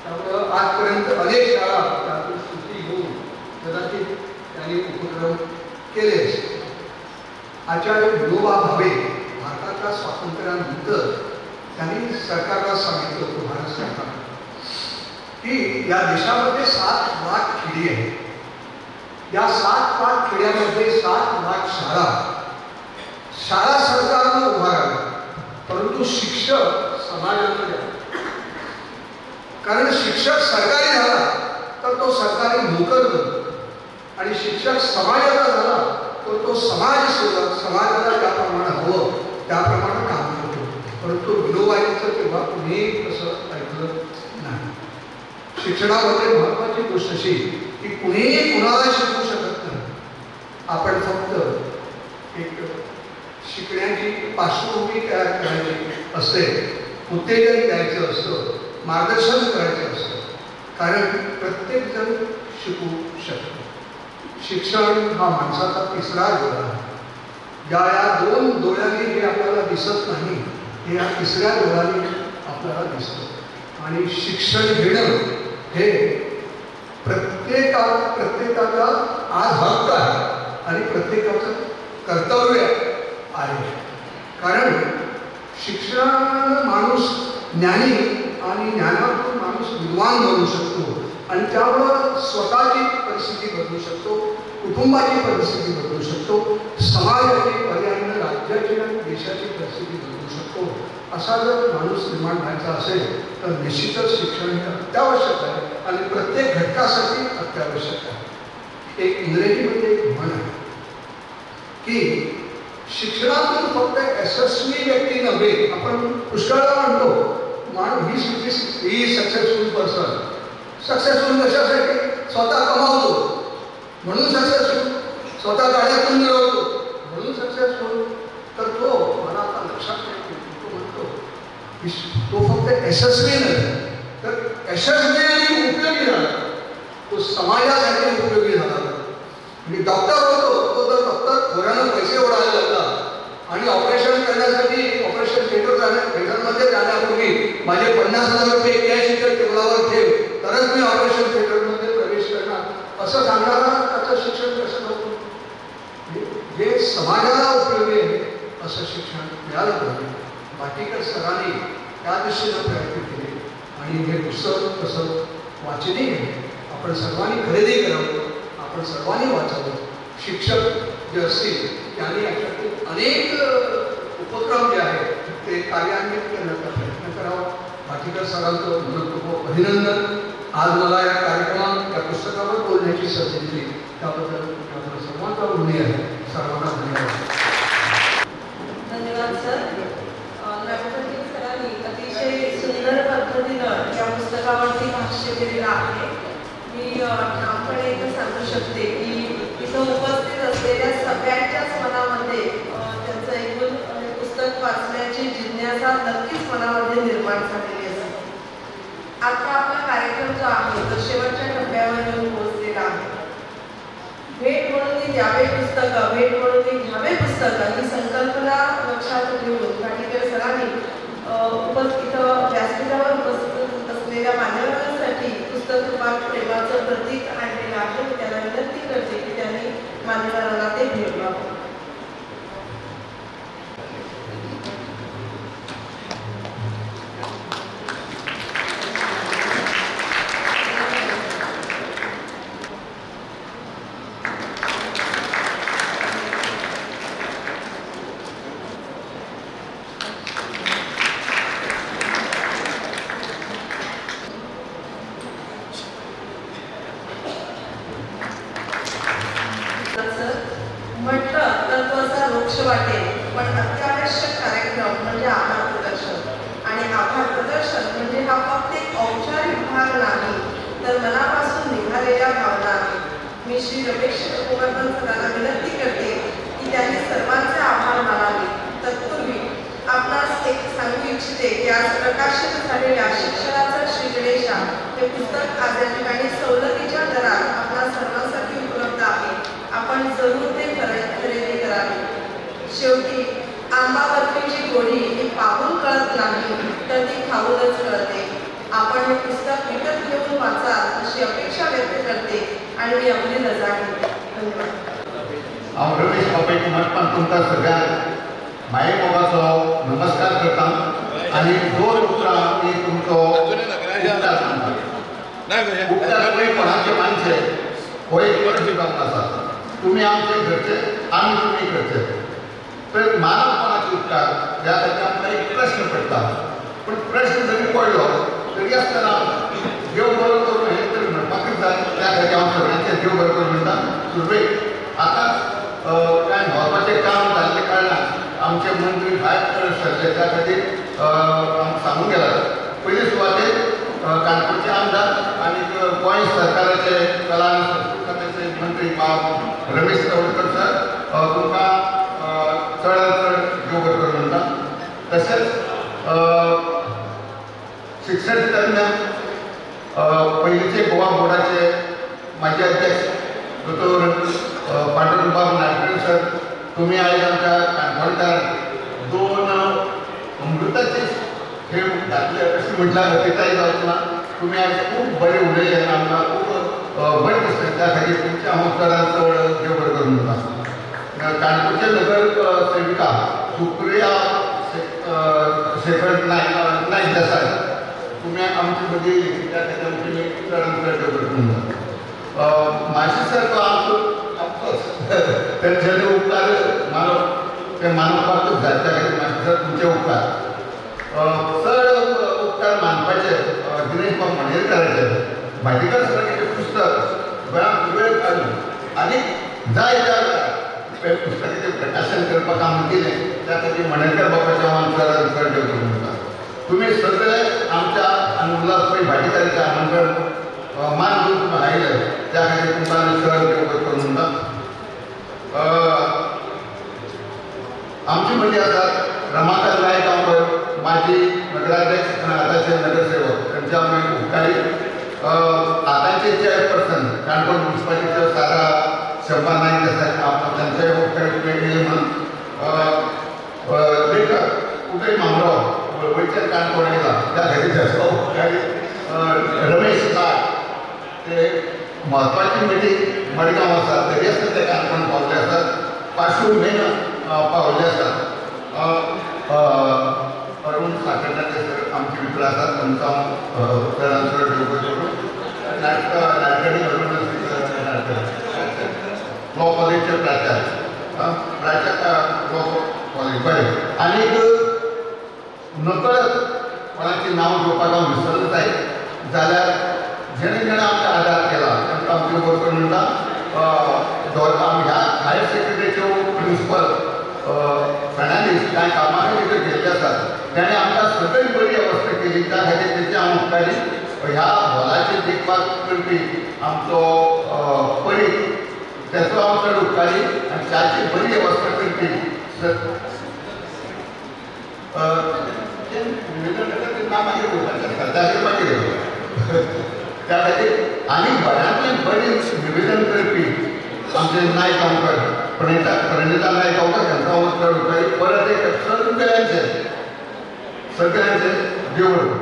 त्यामुळं आजपर्यंत अनेक शाळा त्यातून सुट्टी घेऊन कदाचित त्यांनी उपक्रम केले. आचार्य विनोबा भावे भारताच्या स्वातंत्र्यानंतर त्यांनी सरकारला सांगितलं होतं, भारत सरकारला, की या देशामध्ये 7 लाख खेडी आहेत. या 7 लाख खेड्यामध्ये 7 लाख शाळा सरकारनं उभाराव्या, परंतु शिक्षक समाजानं द्या. कारण शिक्षक सरकारी झाला तर तो सरकारी नोकर बनतो आणि शिक्षक समाजाचा झाला तर तो समाजाला ज्याप्रमाणे हवं त्याप्रमाणे काम करतो. परंतु विनोबाईंचं तेव्हा कुणी तसं ऐकलं नाही. शिक्षणामध्ये महत्वाची गोष्ट अशी की कुणीही कुणाला शिकवू शकत नाही. आपण फक्त एक शिकण्याची पार्श्वभूमी तयार करायची असते, उत्तेजन द्यायचं असतं, मार्गदर्शन करायचं असतं. कारण प्रत्येकजण शिकू शकतो. शिक्षण हा माणसाचा तिसरा डोळा आहे. या 2 डोळ्यांनी हे आपल्याला दिसत नाही, हे या तिसऱ्या डोळ्याने आपल्याला दिसतं. आणि शिक्षण घेणं हे प्रत्येकाचा आज हक्क आहे आणि प्रत्येकाचं कर्तव्य आहे. कारण शिक्षणानं माणूस ज्ञानी आणि ज्ञानातून माणूस विद्वान बनू शकतो आणि त्यामुळं स्वतःची परिस्थिती बदलू शकतो, कुटुंबाची परिस्थिती बदलू शकतो, समाजाची, पर्यायाने राज्याची आणि देशाची परिस्थिती बदलू शकतो. असा जर माणूस निर्माण व्हायचा असेल तर निश्चितच शिक्षण हे अत्यावश्यक आहे आणि प्रत्येक घटकासाठी अत्यावश्यक आहे. एक इंग्रजीमध्ये एक म्हण आहे की शिक्षणातून फक्त यशस्वी व्यक्ती नव्हे, आपण पुष्कळदा म्हणतो ही सक्सेसफुल पर्सन. सक्सेसफुल कशासाठी? स्वतः कमावतो म्हणून सक्सेसफुल, स्वतः गाड्यातून मिळवतो म्हणून सक्सेसफुल. तर तो मला आता लक्षात येतो, तो म्हणतो तो फक्त यशस्वी नाही तर यशस्वी आणि उपयोगी झाला, तो समाजासाठी उपयोगी झाला. म्हणजे डॉक्टर होतो तो जर डॉक्टर घोड्यानं पैसे ओढायला लागला आणि ऑपरेशन करण्यासाठी ऑपरेशन थिएटरमध्ये जाण्यापूर्वी माझे 50,000 रुपये कॅश टेबलावर ठेव तरच मी ऑपरेशन थिएटरमध्ये प्रवेश करणार असं सांगणारा त्याचं शिक्षण कसं नव्हतं. जे समाजाला उपयोगी आहे असं शिक्षण मिळालं पाहिजे. भाटीकर सरांनी त्या दिशेनं प्रयत्न केले आणि हे पुस्तक तसं वाचनीय आहे. आपण सर्वांनी खरेदी करावं, आपण सर्वांनी वाचावं. शिक्षक जे असतील त्यांनी याच्यातील अनेक उपक्रम जे आहेत ते कार्यान्वित करण्याचा प्रयत्न करावा. भाटीकर सरांचं मनपूर्वक अभिनंदन. आज मला या कार्यक्रमात या पुस्तकावर बोलण्याची संधी दिली त्याबद्दल आपल्या सर्वांचा ऋणी आहे. सर्वांना धन्यवाद. धन्यवाद सर. भाटीकर सरांनी अतिशय सुंदर पद्धतीनं या पुस्तकावरती भाष्य केलेलं आहे. मी ठामपणे एकच सांगू शकते की इथं उपस्थित असलेल्या सगळ्यांच्याच मनामध्ये त्यांचं ऐकून पुस्तक वाचण्याची जिज्ञासा नक्कीच मनामध्ये निर्माण झालेली असते. आता आपला कार्यक्रम जो आहे तो शेवटच्या टप्प्यावर येऊन पोहोचलेला आहे. भेट म्हणून द्यावे पुस्तकं, भेट म्हणून घ्यावे पुस्तकं ही संकल्पना लक्षात ठेवून भाटीकर सरांनी इथं व्यासपीठावर उपस्थित असलेल्या मान्यवरांसाठी पुस्तक रूपात प्रेमाचं प्रतीक आणलेलं आहे. त्याला विनंती करते की त्यांनी मान्यवरांना ते भेटवावं. म्हटलं तर तो असा रोक्ष वाटेल, पण अत्यावश्यक कार्यक्रम म्हणजे आभार प्रदर्शन. आणि आभार प्रदर्शन म्हणजे हा फक्त एक औपचारिक भाग नाही तर मनापासून निघालेल्या भावना आहेत. मी श्री रमेश कुमारपंत सरांना विनंती करते की त्यांनी सर्वांचे आभार मानावे. तत्पूर्वी आपणास एक सांगू इच्छिते की आज प्रकाश आपण हे पुस्तक विकत घेऊन वाचाल अशी अपेक्षा व्यक्त करते आणि मी आपली रजा घेते. धन्यवाद. हांव रमेश बाबाई कुमारपान तुमकां सगळ्यांक माये मोगाचो नमस्कार करता आनी 2 उतरां मी तुमचो उपकार मानता. उपकार कोणाचे मानचे हो एक जावन आसा. तुम्ही आमचे घरचे आमी तुमी घरचे. तर मानवपणाचे उपकार ह्या खातीर आमकां एक प्रश्न पडटा. पूण प्रश्न जरी पडलो तरी आसतना देव बरो करून हें तरी म्हणपाकूच जाय. त्या खातीर हांव सगळ्यांचे देव बरो करून म्हणटा. सुरवेक आतांच कांय म्हत्वाचें काम जाल्ले कारणान आमचे मंत्री भायर सरले त्या खातीर सांगून गेला. पयले सुवातेर काणकोणचे आमदार आनी गोंय सरकाराचे कला आनी संस्कृती खात्याचे मंत्री रमेश तवडकर सर तुमकां चडांत चड देव बरो करून म्हणटा. तशेंच शिक्षण तज्ञ पयलींचे गोवा बोर्डाचे माजी अध्यक्ष दोतोर पांडुरंगबाब नायकरे सर तुम्ही आयज आमच्या काणकोणकार 2 अमृताचे खेळ घातले अशें म्हटल्यार अतिताय जावचें ना. तुमी आयज खूब बरें उलयले आनी आमकां खूब बरें दिसलें. त्या खातीर तुमचे हांव चडांत चड देव बरो करून म्हणटा. काणकोणचे नगर सेविका सुप्रिया शेखर नायक देसाय तुम्ही आमची मदीं त्या खातीर आमचे चडांत चड देव बरो करून म्हणटा. माशी सर तो आमचोच तेंचे उपकार ते मानपाकूच जाय. त्या खातीर माशी सर तुमचे उपकार चड उपकार मानपाचे दिनेश बाब मणेरकाराचे भाटीकार सरांचे पुस्तक गोंयांत वेळ काडून आनी जाय त्या पुस्तकाचें प्रकाशन करपाक आमी दिलें. त्या खातीर मणेरकार बाबाचे हांव चडांत चड देव करून म्हणटा. तुमी सगळे आमच्या आनी उल्हासभाई भाटीकाराचें आमंत्रण मान घेवन तुमी आयले त्या खातीर तुमकां आनी चड देव बरो करून म्हणटा. आमचे मदीं आसात रमाकांत नायक माजी नगराध्यक्ष आनी आतांचे नगरसेवक तांचे आमी उपकारी. आतांचे चेअरपर्सन काणकोण म्युनिसिपालिटीचे सारा शंभा नायक देसाय तांचे उपकारी येयले म्हणून. लेखक उदय मामराव वयचे काणकोण येयला त्या खातीर उपकारी. रमेश नायक ते म्हत्वाची मिटींग मडगांव आसा तरी आसतना ते काणकोण पावले आसात. 5 मेन पावले आसात. अरुण साखरनाके सर आमचे मित्र आसात तांकां हांव चडांत चड देव बरो करून. नाटकडी अरुण लॉ कॉलेजचे प्राचार्य लॉ कॉलेज बरें. आनीक नकळत कोणाचें नांव घेवपाक हांव विसरलो जायत जाल्यार जेणे जेणे आमकां आदार केला तांकां हांव देव बरो करून म्हणटा. ह्या हायर सेकंडरीच्यो प्रिंसिपल फेर्नांडीस कांय कामां खातीर गेल्ले आसात. ताणें आमकां सगळी बरी अवस्था केली. त्या खातीर तेचे हांव उपकारी. ह्या हॉलाची देखभाल करपी आमचो परीख तेचो हांव चड उपकारी. आनी शाळेची बरी अवस्था करपी नांव मागीर घेवपाचें मागीर त्या खातीर आनी बऱ्यांतल्यान बरी निवेदन करपी आमचे नायक आमकां प्रणिता नायक आमकां तांकां हांव चड उपकारी. परत एक सगळ्यांचे देव बरो.